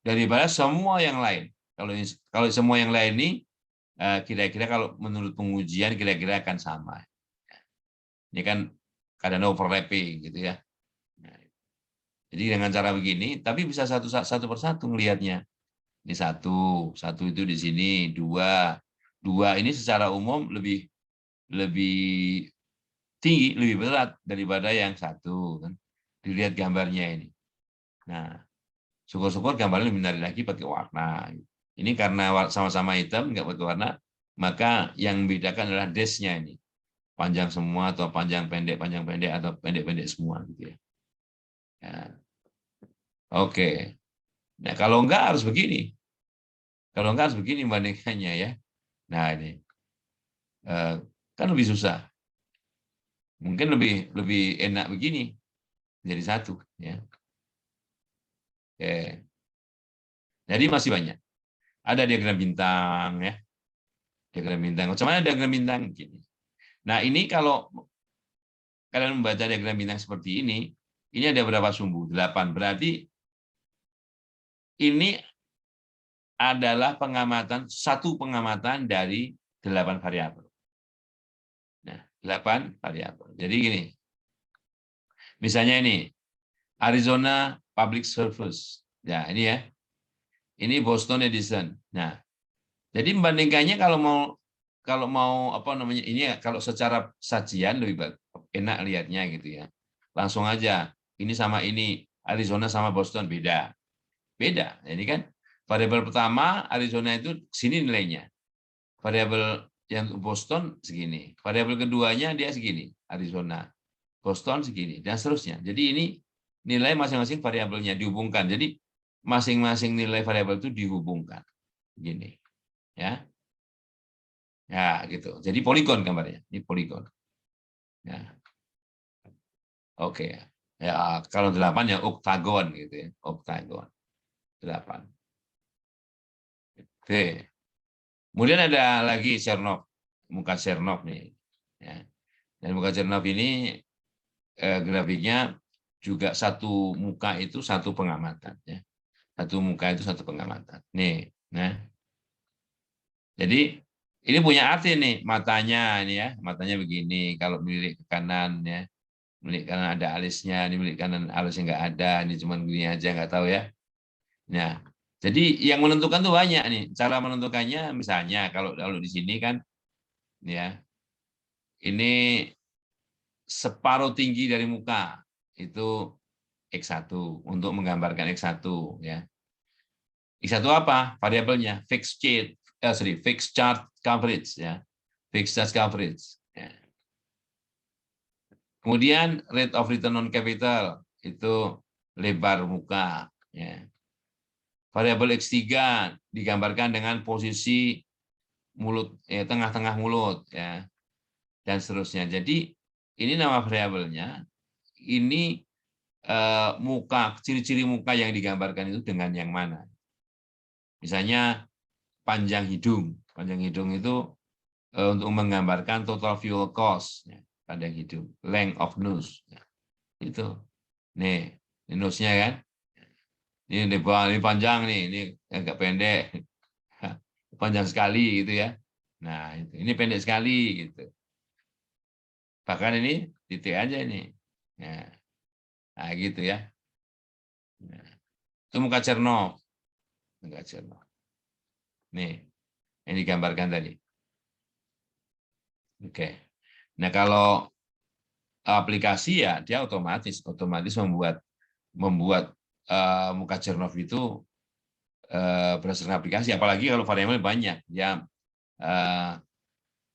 Speaker 1: daripada semua yang lain. Kalau semua yang lain ini kira-kira kalau menurut pengujian kira-kira akan sama. Ini kan kadang overlapping gitu ya. Nah, jadi dengan cara begini, tapi bisa satu persatu melihatnya. Ini satu itu di sini, dua ini secara umum lebih tinggi, lebih berat daripada yang satu kan. Dilihat gambarnya ini. Nah, syukur-syukur gambarnya lebih menarik lagi pakai warna. Ini karena sama-sama hitam, nggak pakai warna, maka yang membedakan adalah dash-nya ini. Panjang semua atau panjang pendek atau pendek-pendek semua gitu ya. Ya. Oke. Nah, kalau enggak harus begini. Kalau enggak harus begini bandingkannya ya. Nah, ini kan lebih susah. Mungkin lebih enak begini jadi satu ya. Oke. Jadi masih banyak. Ada diagram bintang ya. Diagram bintang. Macam mana diagram bintang gini. Nah, ini kalau kalian membaca diagram bintang seperti ini, Ini ada berapa sumbu? 8. Berarti ini adalah satu pengamatan dari 8 variabel. Nah, 8 variabel. Jadi gini, misalnya ini, Arizona Public Service. Ya, ini ya. Ini Boston Edison. Nah, jadi membandingkannya kalau mau apa namanya ini ya, kalau secara sajian lebih enak lihatnya gitu ya. Langsung aja ini sama ini Arizona sama Boston beda. Beda. Ini kan variabel pertama Arizona itu sini nilainya. Variabel yang Boston segini. Variabel keduanya dia segini, Arizona. Boston segini dan seterusnya. Jadi ini nilai masing-masing variabelnya dihubungkan. Jadi masing-masing nilai variabel itu dihubungkan. Gini. Ya. Ya, gitu. Jadi poligon gambarnya. Ini poligon. Ya. Oke. Ya, kalau 8 ya oktagon gitu ya. Oktagon. 8. Oke. Kemudian ada lagi Chernoff. Muka Chernoff nih. Ya. Dan muka Chernoff ini grafiknya juga satu muka itu satu pengamatan ya. Satu muka itu satu pengamatan. Nih, nah. Jadi ini punya arti nih matanya ini ya, matanya begini kalau milik ke kanan ya. Milik kanan ada alisnya, ini milik kanan alisnya nggak ada, ini cuma gini aja nggak tahu ya. Nah, jadi yang menentukan tuh banyak nih. Cara menentukannya misalnya kalau di sini kan ya. Ini separuh tinggi dari muka itu X1 untuk menggambarkan X1 ya. X1 apa? Variabelnya fixed charge coverage ya. Fixed charge coverage. Ya. Kemudian rate of return on capital itu lebar muka ya. Variabel X3 digambarkan dengan posisi mulut tengah-tengah mulut ya. Dan seterusnya. Jadi ini nama variabelnya. Ini muka, ciri-ciri muka yang digambarkan itu dengan yang mana. Misalnya panjang hidung. Panjang hidung itu untuk menggambarkan total fuel cost. Ya, panjang hidung. Length of nose. Ya, itu. Nih, ini nose-nya kan. Ini panjang nih, ini agak pendek. Panjang sekali gitu ya. Nah, ini pendek sekali gitu. Bahkan ini titik aja ini. Nah, gitu ya. Nah, itu muka Chernoff. Muka Chernoff. Nih, yang digambarkan tadi. Oke. Nah, kalau aplikasi ya dia otomatis membuat muka Chernoff itu berdasarkan aplikasi. Apalagi kalau variabel banyak, ya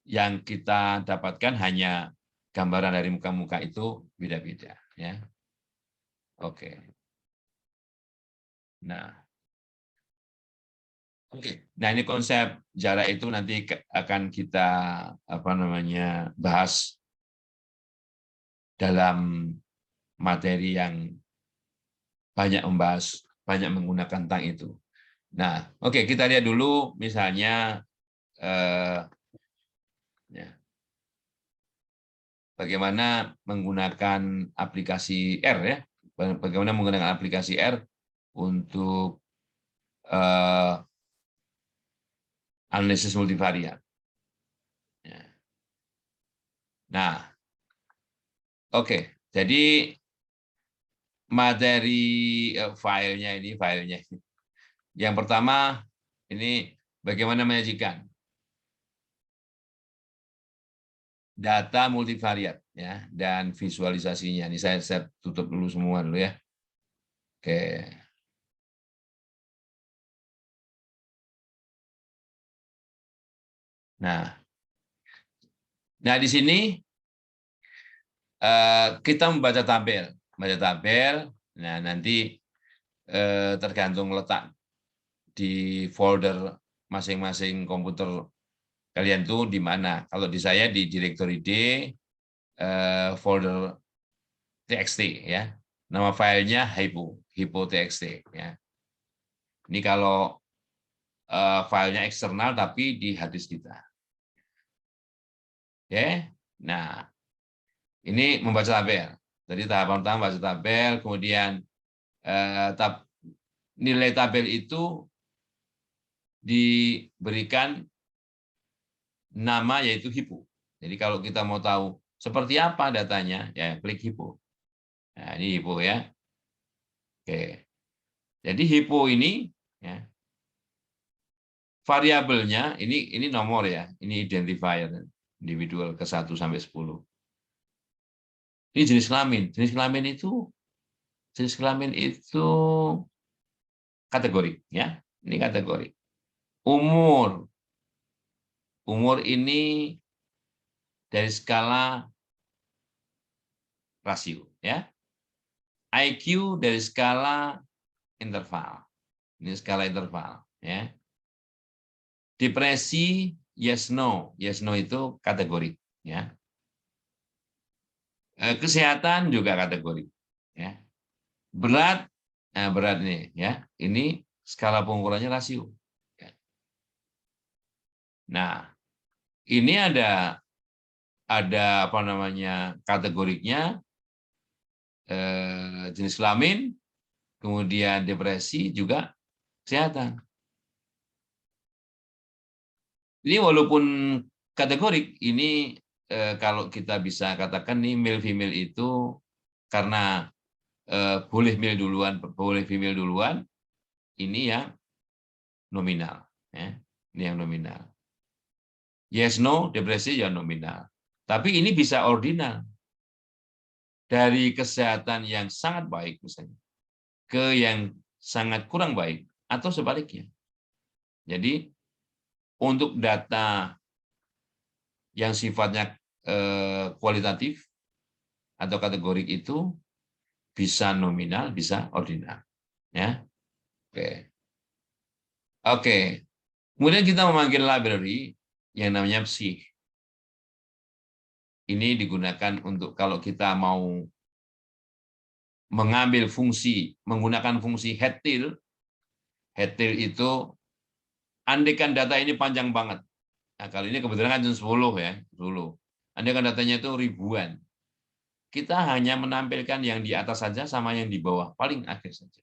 Speaker 1: yang kita dapatkan hanya gambaran dari muka-muka itu beda-beda. Ya, oke. Nah. Oke, nah ini konsep jarak itu nanti akan kita bahas dalam materi yang banyak banyak menggunakan tang itu. Nah, oke kita lihat dulu misalnya ya, bagaimana menggunakan aplikasi R ya, bagaimana menggunakan aplikasi R untuk analisis multivariat. Ya. Nah, oke, jadi materi filenya. Yang pertama ini bagaimana menyajikan data multivariat ya dan visualisasinya. Ini saya tutup dulu semua dulu ya. Oke. Nah, di sini kita membaca tabel. Nah nanti tergantung letak di folder masing-masing komputer kalian tuh di mana. Kalau di saya di directory D, folder txt ya. Nama filenya hypo.txt ya. Ini kalau filenya eksternal tapi di hard disk kita. Oke. Nah, ini membaca tabel. Jadi tahapan pertama baca tabel, kemudian nilai tabel itu diberikan nama yaitu HIPO. Jadi kalau kita mau tahu seperti apa datanya, ya klik HIPO. Nah, ini HIPO ya. Oke. Jadi HIPO ini ya, variabelnya ini nomor ya, ini identifier individual ke 1 sampai 10. Ini jenis kelamin. Jenis kelamin itu kategori ya. Ini kategori. Umur ini dari skala rasio ya. IQ dari skala interval. Ini skala interval ya. Depresi yes no. Yes no itu kategori ya. Kesehatan juga kategori ya. Berat, nah berat nih ya. Ini skala pengukurannya rasio. Nah, ini ada apa namanya kategorinya, jenis kelamin, kemudian depresi juga kesehatan. Ini walaupun kategorik, ini kalau kita bisa katakan nih male female itu karena boleh male duluan, boleh female duluan, ini yang nominal, ya. Ini yang nominal. Yes no depresi ya nominal. Tapi ini bisa ordinal. Dari kesehatan yang sangat baik misalnya ke yang sangat kurang baik atau sebaliknya. Jadi untuk data yang sifatnya kualitatif atau kategorik itu bisa nominal, bisa ordinal. Ya, oke. Oke. Kemudian kita memanggil library yang namanya psih. Ini digunakan untuk kalau kita mau mengambil fungsi, menggunakan fungsi headtail. Headtail itu andaikan data ini panjang banget. Nah, kali ini kebetulan kan cuma 10 ya, 10. Andaikan datanya itu ribuan. Kita hanya menampilkan yang di atas saja sama yang di bawah, paling akhir saja.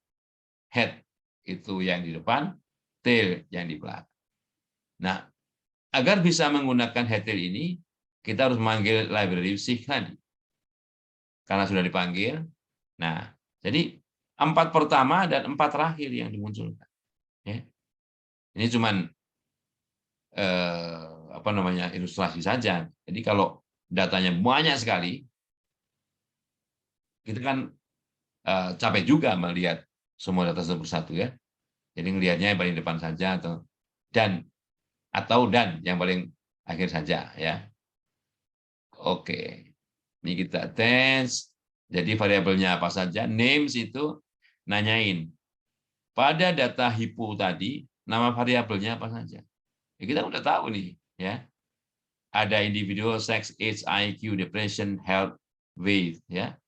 Speaker 1: Head itu yang di depan, tail yang di belakang. Nah, agar bisa menggunakan headtail ini, kita harus memanggil library psih tadi. Karena sudah dipanggil. Nah, jadi 4 pertama dan 4 terakhir yang dimunculkan. Ya. Ini cuman apa namanya ilustrasi saja. Jadi kalau datanya banyak sekali, kita kan capek juga melihat semua data satu persatu ya. Jadi ngelihatnya yang paling depan saja atau yang paling akhir saja ya. Oke. Ini kita tes. Jadi variabelnya apa saja? Names itu nanyain. Pada data HIPO tadi, nama variabelnya apa saja? Ya, kita udah tahu nih ya. Ada individual, sex, age, IQ, depression, health, weight ya.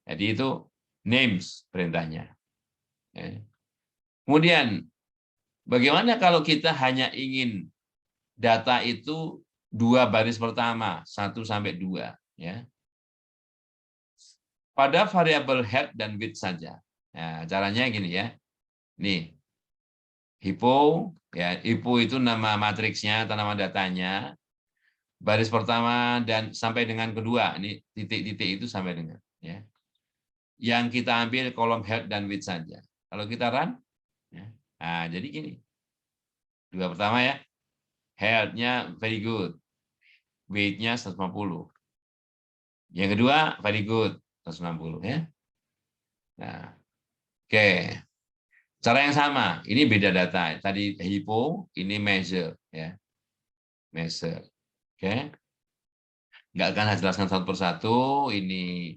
Speaker 1: Jadi itu names perintahnya. Ya. Kemudian bagaimana kalau kita hanya ingin data itu 2 baris pertama, 1 sampai 2 ya. Pada variabel head dan width saja. Nah, caranya gini ya. Nih. HIPO ya, HIPO itu nama matriksnya atau nama datanya. Baris pertama dan sampai dengan kedua, ini titik-titik itu sampai dengan ya. Yang kita ambil kolom head dan width saja. Kalau kita run ya. Nah, jadi gini. 2 pertama ya. Head-nya very good. Weight-nya 150. Yang kedua very good, 160 ya. Nah, oke. Cara yang sama, ini beda data. Tadi HIPO, ini measure ya. Measure. Oke. Nggak akan saya jelaskan satu persatu, ini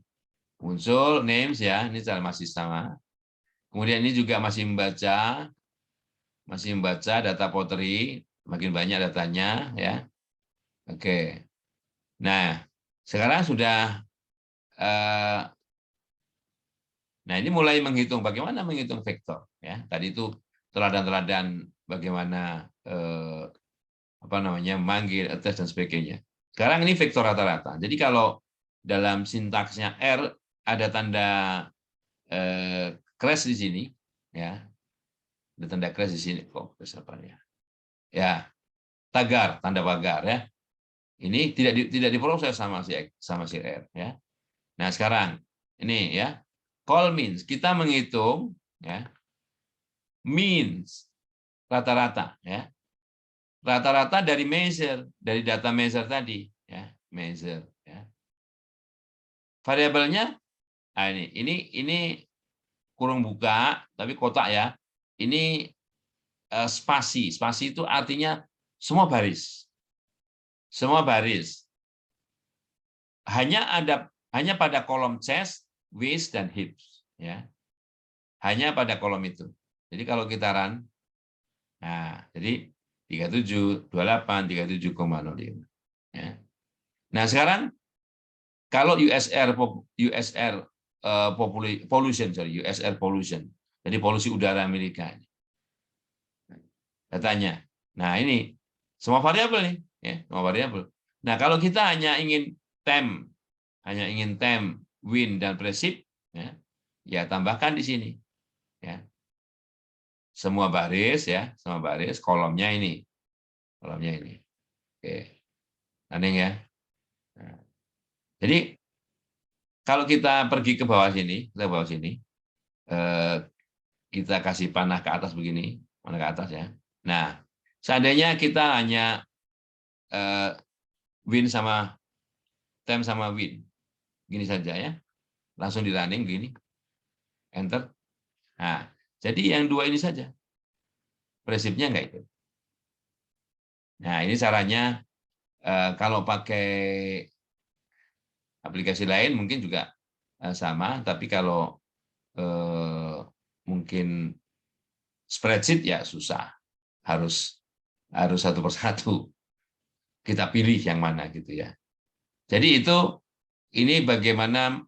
Speaker 1: muncul names ya, ini cara masih sama. Kemudian ini juga masih membaca data pottery, makin banyak datanya ya. Oke. Nah, sekarang sudah nah ini mulai menghitung bagaimana menghitung vektor ya. Tadi itu teladan-teladan bagaimana apa namanya manggil, attach dan sebagainya. Sekarang ini vektor rata-rata. Jadi kalau dalam sintaksnya R ada tanda crash di sini, ya. Ada tanda crash di sini. Kok apa ya? Ya, tagar, tanda pagar ya. Ini tidak diproses sama si R ya. Nah, sekarang ini ya. Call means kita menghitung ya. Means rata-rata ya. Rata-rata dari measure, dari data measure tadi ya, measure ya. Variabelnya nah ini kurung buka tapi kotak ya. Ini spasi. Spasi itu artinya semua baris. Semua baris. Hanya pada kolom chest, waist dan hips ya. Hanya pada kolom itu. Jadi kalau kita run nah, jadi 37, 28, 37,05 ya. Nah, sekarang kalau USR pollution. Jadi polusi udara Amerika ini. Datanya. Nah, ini semua variabel nih, ya, semua variabel. Nah, kalau kita hanya ingin temp, wind dan precip, ya tambahkan di sini, ya. Semua baris, ya, semua baris, kolomnya ini, Oke, aneh ya. Nah, jadi kalau kita pergi ke bawah sini, kita kasih panah ke atas begini, panah ke atas ya. Nah, seandainya kita hanya win sama temp sama win, gini saja ya, langsung di running gini, enter. Nah, jadi yang dua ini saja, prinsipnya nggak ikut. Nah, ini caranya kalau pakai aplikasi lain mungkin juga sama, tapi kalau mungkin spreadsheet ya susah, harus satu persatu kita pilih yang mana gitu ya. Jadi ini bagaimana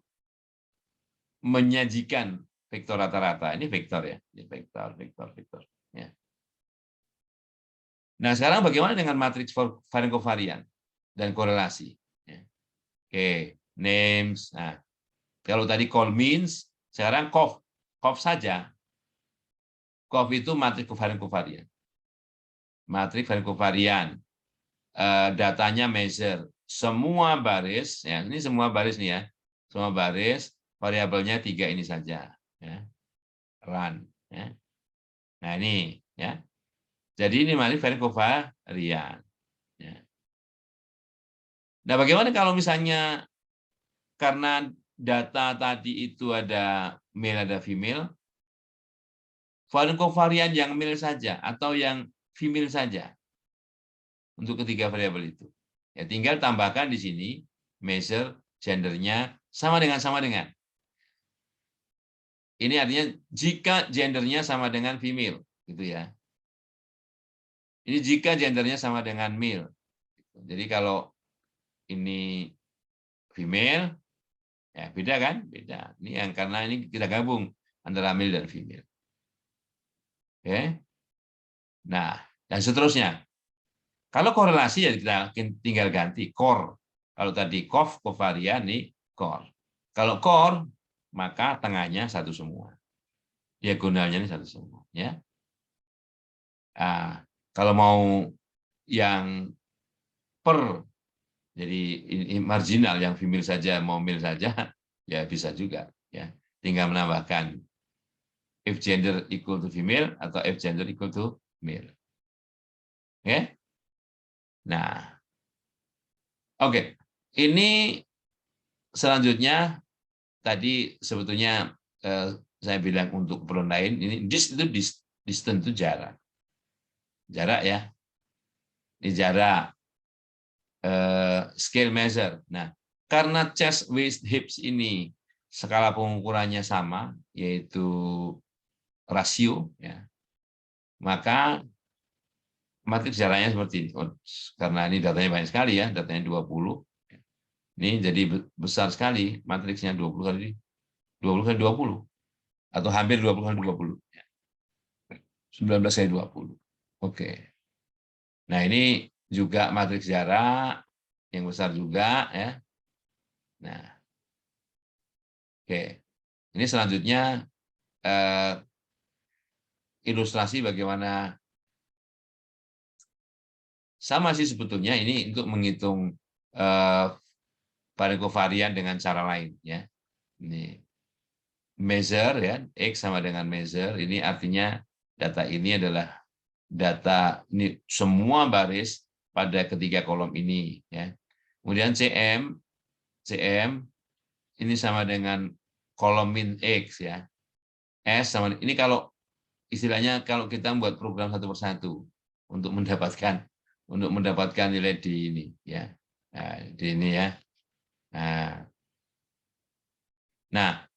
Speaker 1: menyajikan vektor rata-rata. Ini vektor ya, ini vektor. Ya. Nah, sekarang bagaimana dengan matriks varian kovarian dan korelasi? Ya. Oke, names. Nah, kalau tadi call means, sekarang cov saja. Cov itu matriks kovarian. Matriks varian kovarian. Datanya measure. Semua baris, ya, ini semua baris nih ya. Semua baris, variabelnya 3 ini saja. Ya. Run. Ya. Nah, ini ya. Jadi ini matriks varian kovarian. Ya. Nah, bagaimana kalau misalnya karena data tadi itu ada male, ada female, varian kovarian yang male saja atau yang female saja untuk ketiga variabel itu. Ya, tinggal tambahkan di sini measure gendernya sama dengan. Ini artinya jika gendernya sama dengan female, gitu ya. Ini jika gendernya sama dengan male. Jadi kalau ini female, ya beda kan? Beda. Ini yang karena ini kita gabung antara male dan female. Oke. Nah, dan seterusnya. Kalau korelasi ya kita tinggal ganti core. Kalau tadi kovarian nih core. Kalau core maka tengahnya satu semua. Diagonalnya ini satu semua, ya. Nah, kalau mau yang per jadi marginal yang female saja mau male saja ya bisa juga ya. Tinggal menambahkan if gender equal to female atau if gender equal to male. Oke. Nah, oke. Ini selanjutnya tadi sebetulnya saya bilang untuk keperluan lain ini distance itu jarak ya, ini jarak scale measure. Nah, karena chest, waist, hips ini skala pengukurannya sama yaitu rasio ya, maka matriks jaraknya seperti ini. Karena ini datanya banyak sekali ya, datanya 20. Ini jadi besar sekali matriksnya 20 kali 20 atau hampir 20 kali 20. 19 kali 20. Oke. Nah, ini juga matriks jarak yang besar juga ya. Nah, Oke, ini selanjutnya ilustrasi bagaimana sama sih sebetulnya ini untuk menghitung varikovarian dengan cara lain ya. Ini measure ya, X sama dengan measure, ini artinya data ini adalah data ini semua baris pada ketiga kolom ini ya. Kemudian CM ini sama dengan kolom min X ya. S sama ini kalau istilahnya kalau kita membuat program satu persatu untuk mendapatkan nilai di ini ya. Nah, di ini ya. Nah,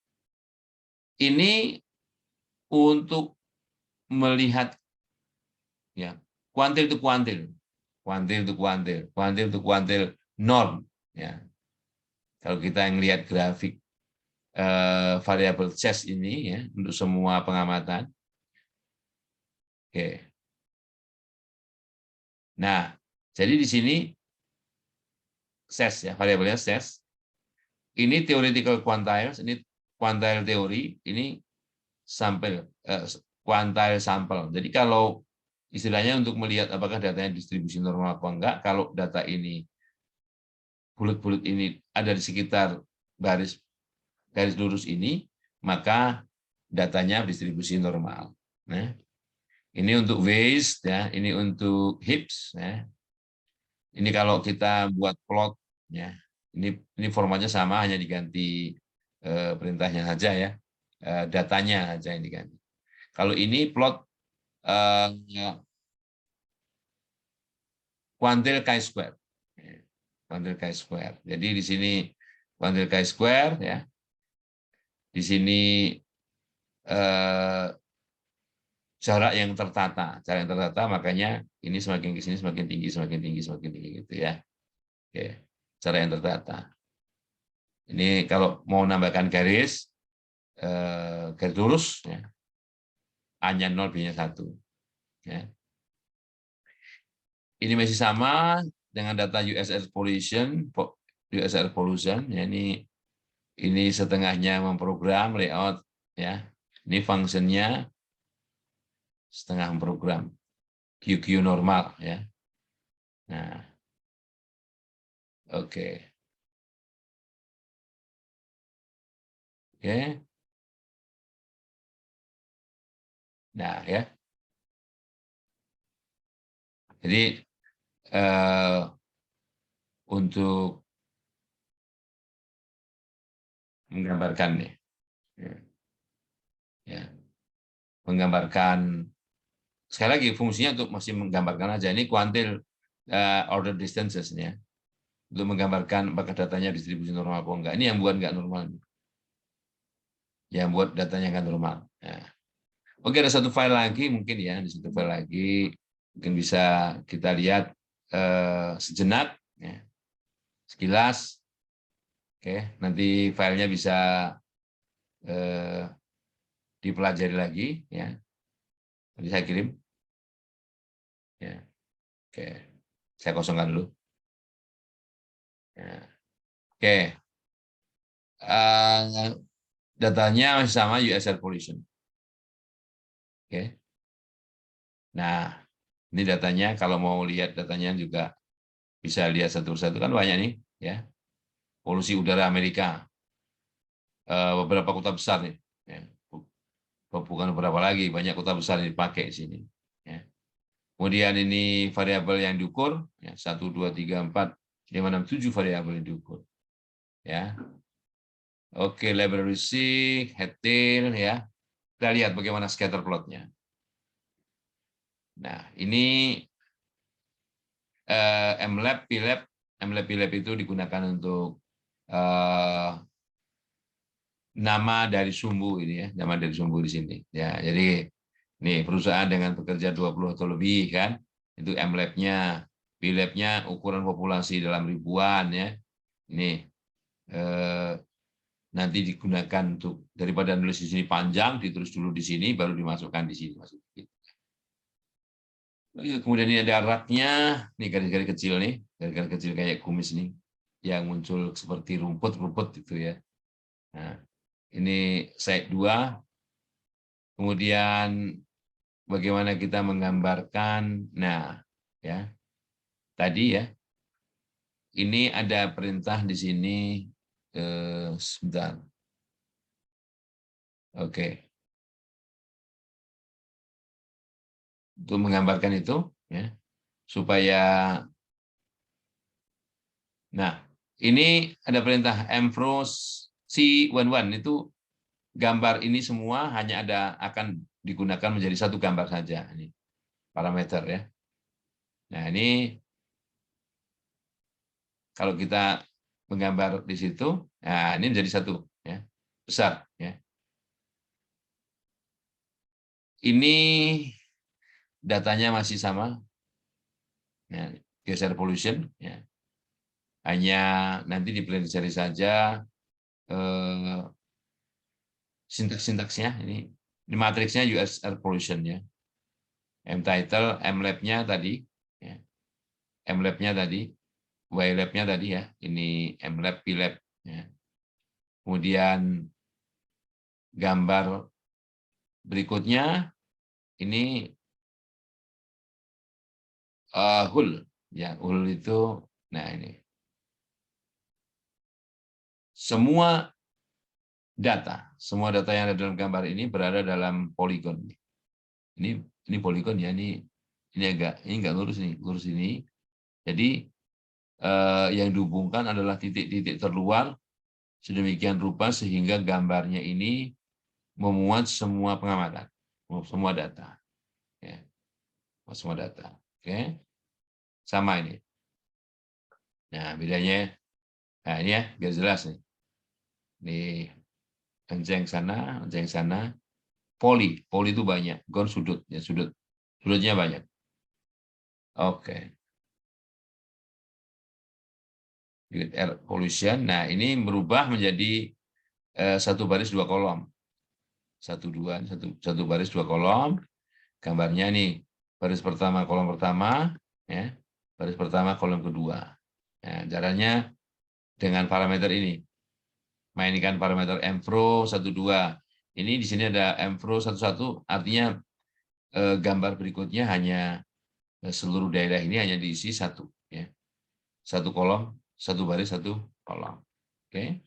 Speaker 1: ini untuk melihat ya kuantil itu kuantil, kuantil itu kuantil, kuantil itu kuantil norm ya. Kalau kita melihat grafik variabel chess ini ya untuk semua pengamatan. Oke. Nah, jadi di sini ses ya, variabelnya ses. Ini theoretical quantiles, ini quantile teori, ini sampel quantile sampel. Jadi kalau istilahnya untuk melihat apakah datanya distribusi normal apa enggak, kalau data ini bulat-bulat ini ada di sekitar garis lurus ini, maka datanya distribusi normal. Nah, ini untuk waist ya, ini untuk hips ya. Ini kalau kita buat plot ya, ini formatnya sama, hanya diganti perintahnya saja ya, datanya saja yang diganti. Kalau ini plot kuantil chi-square, kuantil chi-square. Jadi di sini kuantil chi-square ya, di sini jarak yang tertata, makanya ini semakin ke sini semakin tinggi, semakin tinggi, semakin tinggi gitu ya. Oke, cara yang tertata. Ini kalau mau nambahkan garis lurus, ya, A-nya 0, B-nya 1. Ya. Ini masih sama dengan data USR pollution, ya, ini setengahnya memprogram layout, ya. Ini fungsinya setengah memprogram, QQ normal, ya. Nah, oke. Oke. Nah, ya. Jadi untuk menggambarkan nih, ya, menggambarkan sekali lagi fungsinya untuk masih menggambarkan aja ini kuantil order distances ya, untuk menggambarkan apakah datanya distribusi normal atau enggak. Ini yang buat nggak normal, yang buat datanya nggak normal. Nah, oke, ada satu file lagi mungkin ya, di satu file lagi mungkin bisa kita lihat sejenak, ya, sekilas. Oke, nanti filenya bisa dipelajari lagi, ya. Nanti saya kirim. Ya, oke, saya kosongkan dulu. Ya. Oke, datanya masih sama USR pollution. Oke. Nah, ini datanya. Kalau mau lihat datanya juga bisa lihat satu-satu, kan banyak nih, ya. Polusi udara Amerika, beberapa kota besar nih. Ya. Bukan beberapa lagi, banyak kota besar yang dipakai di sini. Ya. Kemudian ini variabel yang diukur, ya, 1, 2, 3, 4, 5, 6, 7 variabel yang diukur. Ya. Oke, library seek, head tail, ya. Kita lihat bagaimana scatter plotnya. Nah, ini MLab, PLab. MLab, PLab itu digunakan untuk nama dari sumbu ini ya, nama dari sumbu di sini. Ya, jadi nih perusahaan dengan pekerja 20 atau lebih kan, itu MLab-nya, PLab-nya ukuran populasi dalam ribuan ya. Ini nanti digunakan untuk daripada nulis di sini panjang, ditulis dulu di sini, baru dimasukkan di sini. Kemudian ini ada raknya, nih garis-garis kecil nih, garis-garis kecil kayak kumis nih, yang muncul seperti rumput-rumput itu ya. Nah, Ini side 2. Kemudian bagaimana kita menggambarkan. Nah, ya. Tadi ya. Ini ada perintah di sini sebentar. Oke. Untuk menggambarkan itu ya, supaya nah, ini ada perintah mfros C11 itu gambar ini semua hanya akan digunakan menjadi satu gambar saja ini parameter ya. Nah, ini kalau kita menggambar di situ, nah ini menjadi satu ya, besar ya. Ini datanya masih sama. Ya, geser pollution ya. Hanya nanti dipelajari saja sintaks-sintaksnya ini matriksnya US Air Pollution ya. M-title, M-lab-nya tadi ya. M-lab-nya tadi, Y-lab-nya tadi ya. Ini M-lab, P-lab ya. Kemudian gambar berikutnya ini hull ya. Hull itu nah ini. Semua data yang ada dalam gambar ini berada dalam poligon. Ini poligon ya, ini enggak lurus nih, lurus ini. Jadi yang dihubungkan adalah titik-titik terluar sedemikian rupa sehingga gambarnya ini memuat semua pengamatan, semua data. Ya, semua data. Oke, sama ini. Nah, bedanya, nah ini ya, biar jelas nih. Ini anjing sana, poli itu banyak, gon sudut, ya sudutnya banyak. Oke. Grid air pollution. Nah, ini berubah menjadi satu baris dua kolom. Satu baris dua kolom. Gambarnya nih, baris pertama kolom pertama, ya, baris pertama kolom kedua. Nah, caranya dengan parameter ini, mainkan parameter mfro 12. Ini di sini ada mfro 11, artinya gambar berikutnya hanya seluruh daerah ini hanya diisi satu, ya, satu kolom, satu baris, satu kolom. Oke,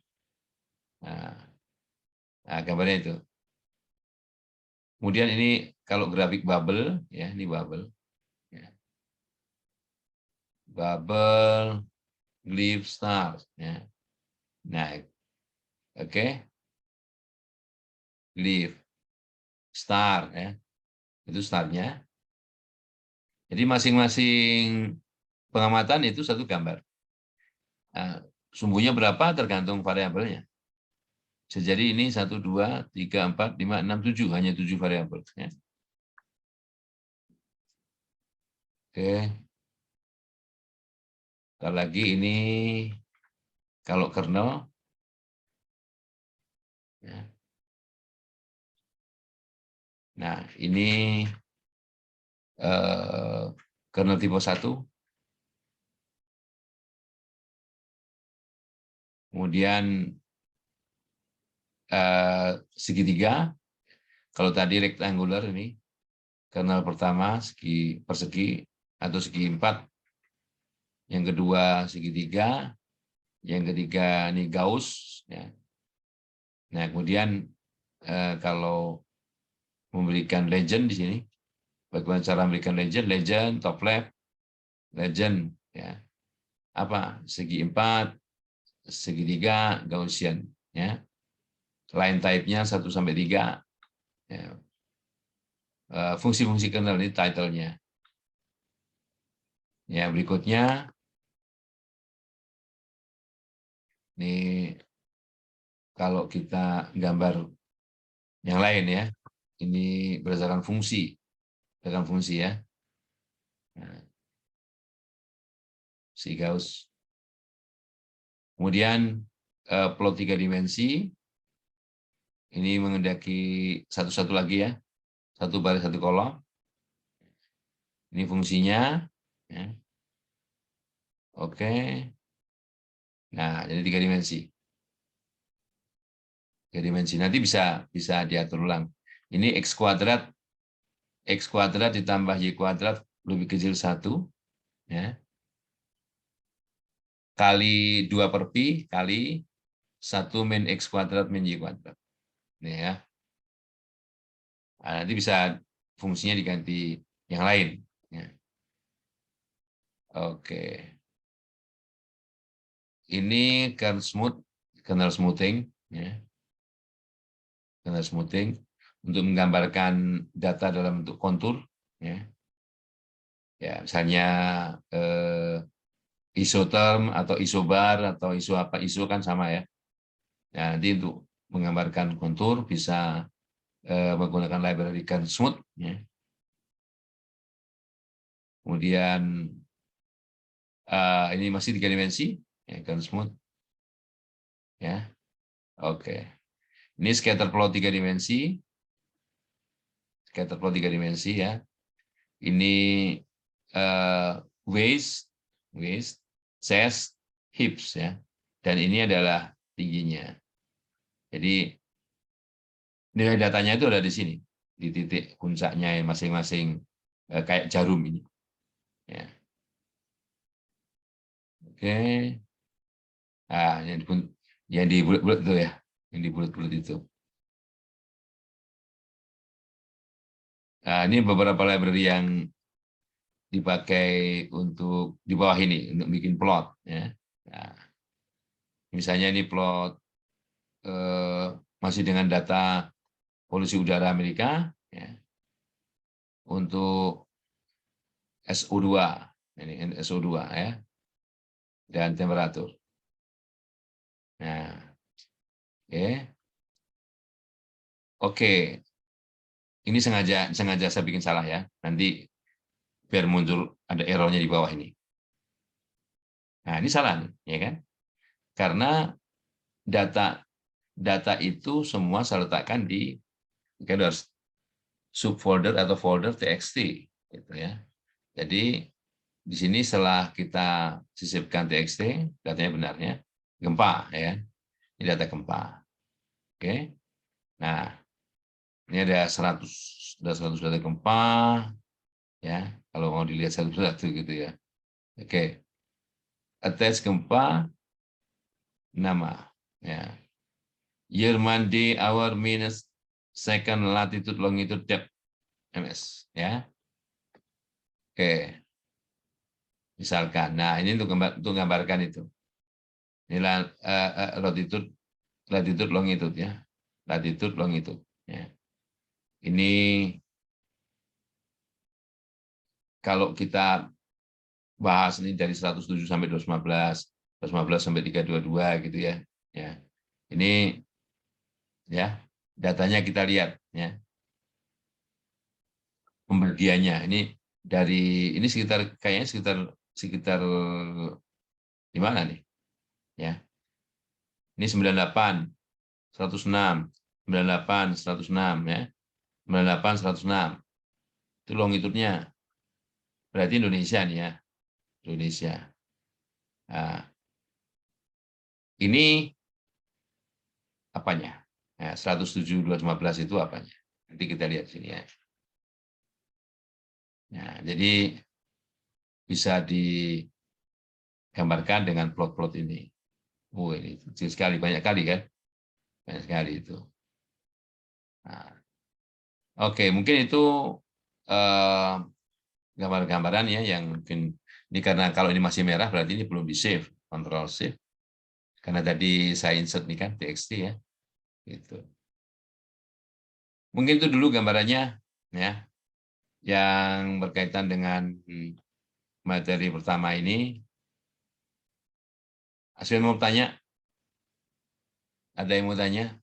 Speaker 1: nah gambarnya itu. Kemudian ini kalau grafik bubble, ya ini bubble, ya. Bubble, glyph, star, ya. Nah, oke, glyph, star, ya, itu startnya. Jadi masing-masing pengamatan itu satu gambar. Nah, sumbunya berapa tergantung variabelnya. Jadi ini 1, 2, 3, 4, 5, 6, 7, hanya 7 variabel. Ya. Oke. Sekali lagi ini kalau kernel, ya. Nah ini kernel tipe 1, kemudian segitiga, kalau tadi rectangular ini, kernel pertama segi persegi atau segi 4, yang kedua segitiga, yang ketiga ini Gauss. Ya. Nah kemudian kalau memberikan legend di sini, bagaimana cara memberikan legend, top left, legend, ya, apa segi 4, segitiga, Gaussian, ya, line type-nya 1-3, ya. Fungsi-fungsi kernel ini title-nya. Ya berikutnya ini kalau kita gambar yang lain ya, ini berdasarkan fungsi ya. Nah, si Gauss. Kemudian plot 3 dimensi, ini mengendaki satu-satu lagi ya, satu baris satu kolom. Ini fungsinya. Ya. Oke. Nah, jadi 3 dimensi. 3 dimensi. Nanti bisa diatur ulang. Ini x kuadrat ditambah y kuadrat lebih kecil 1, ya, kali 2/pi kali 1 min x kuadrat min y kuadrat. Ini ya. Nah, nanti bisa fungsinya diganti yang lain. Ya. Oke. Ini kernel smoothing, ya. Kernel smoothing untuk menggambarkan data dalam bentuk kontur, ya. Ya, misalnya isoterm atau isobar atau iso apa, iso kan sama ya. Nah, nanti untuk menggambarkan kontur bisa menggunakan library Smooth, ya. Kemudian ini masih 3 dimensi, ya, Smooth, ya. Oke. Ini scatter plot 3 dimensi, ya. Ini waist, chest, hips, ya. Dan ini adalah tingginya. Jadi nilai datanya itu ada di sini, di titik puncaknya masing-masing kayak jarum ini. Ya. Oke. Nah, yang di bulat-bulat itu ya, yang di bulat-bulat itu. Nah, ini beberapa library yang dipakai untuk di bawah ini untuk bikin plot, ya. Nah, misalnya ini plot masih dengan data polusi udara Amerika, ya, untuk SO2, ini SO2, ya, dan temperatur. Nah, oke, ini sengaja saya bikin salah ya, nanti biar muncul ada errornya di bawah ini. Nah, ini salah nih, ya kan? Karena data itu semua saya letakkan di subfolder atau folder txt, gitu ya. Jadi di sini setelah kita sisipkan txt, datanya benarnya gempa, ya. Ini data gempa. Oke. Nah, ini ada 100 data gempa, ya. Kalau mau dilihat satu-satu gitu ya. Oke. Attach gempa, nama, ya. Year, month, day, hour, minutes, second, latitude, longitude, depth, ms, ya. Oke. Misalkan, nah ini untuk gambarkan itu. Ini latitude, longitude, ya. Latitude, longitude, ya. Ini kalau kita bahas ini dari 107 sampai 215, 215 sampai 322 gitu ya. Ya. Ini ya, datanya kita lihat, ya. Pembagiannya ini dari ini kayaknya sekitar di mana nih? Ya. Ini 98, 106, 98, 106, ya. 98, 106. Itu longitudenya. Berarti Indonesia nih ya. Indonesia. Nah, ini apanya? Nah, 107, 215 itu apanya? Nanti kita lihat sini ya. Nah, jadi bisa digambarkan dengan plot-plot ini. Oh, ini kecil sekali, banyak kali kan? Banyak sekali itu. Nah, oke, mungkin itu gambar-gambaran ya yang mungkin ini, karena kalau ini masih merah berarti ini belum di save, Ctrl save. Karena tadi saya insert nih kan txt ya. Gitu. Mungkin itu dulu gambarannya ya yang berkaitan dengan materi pertama ini. Aswin mau tanya? Ada yang mau tanya?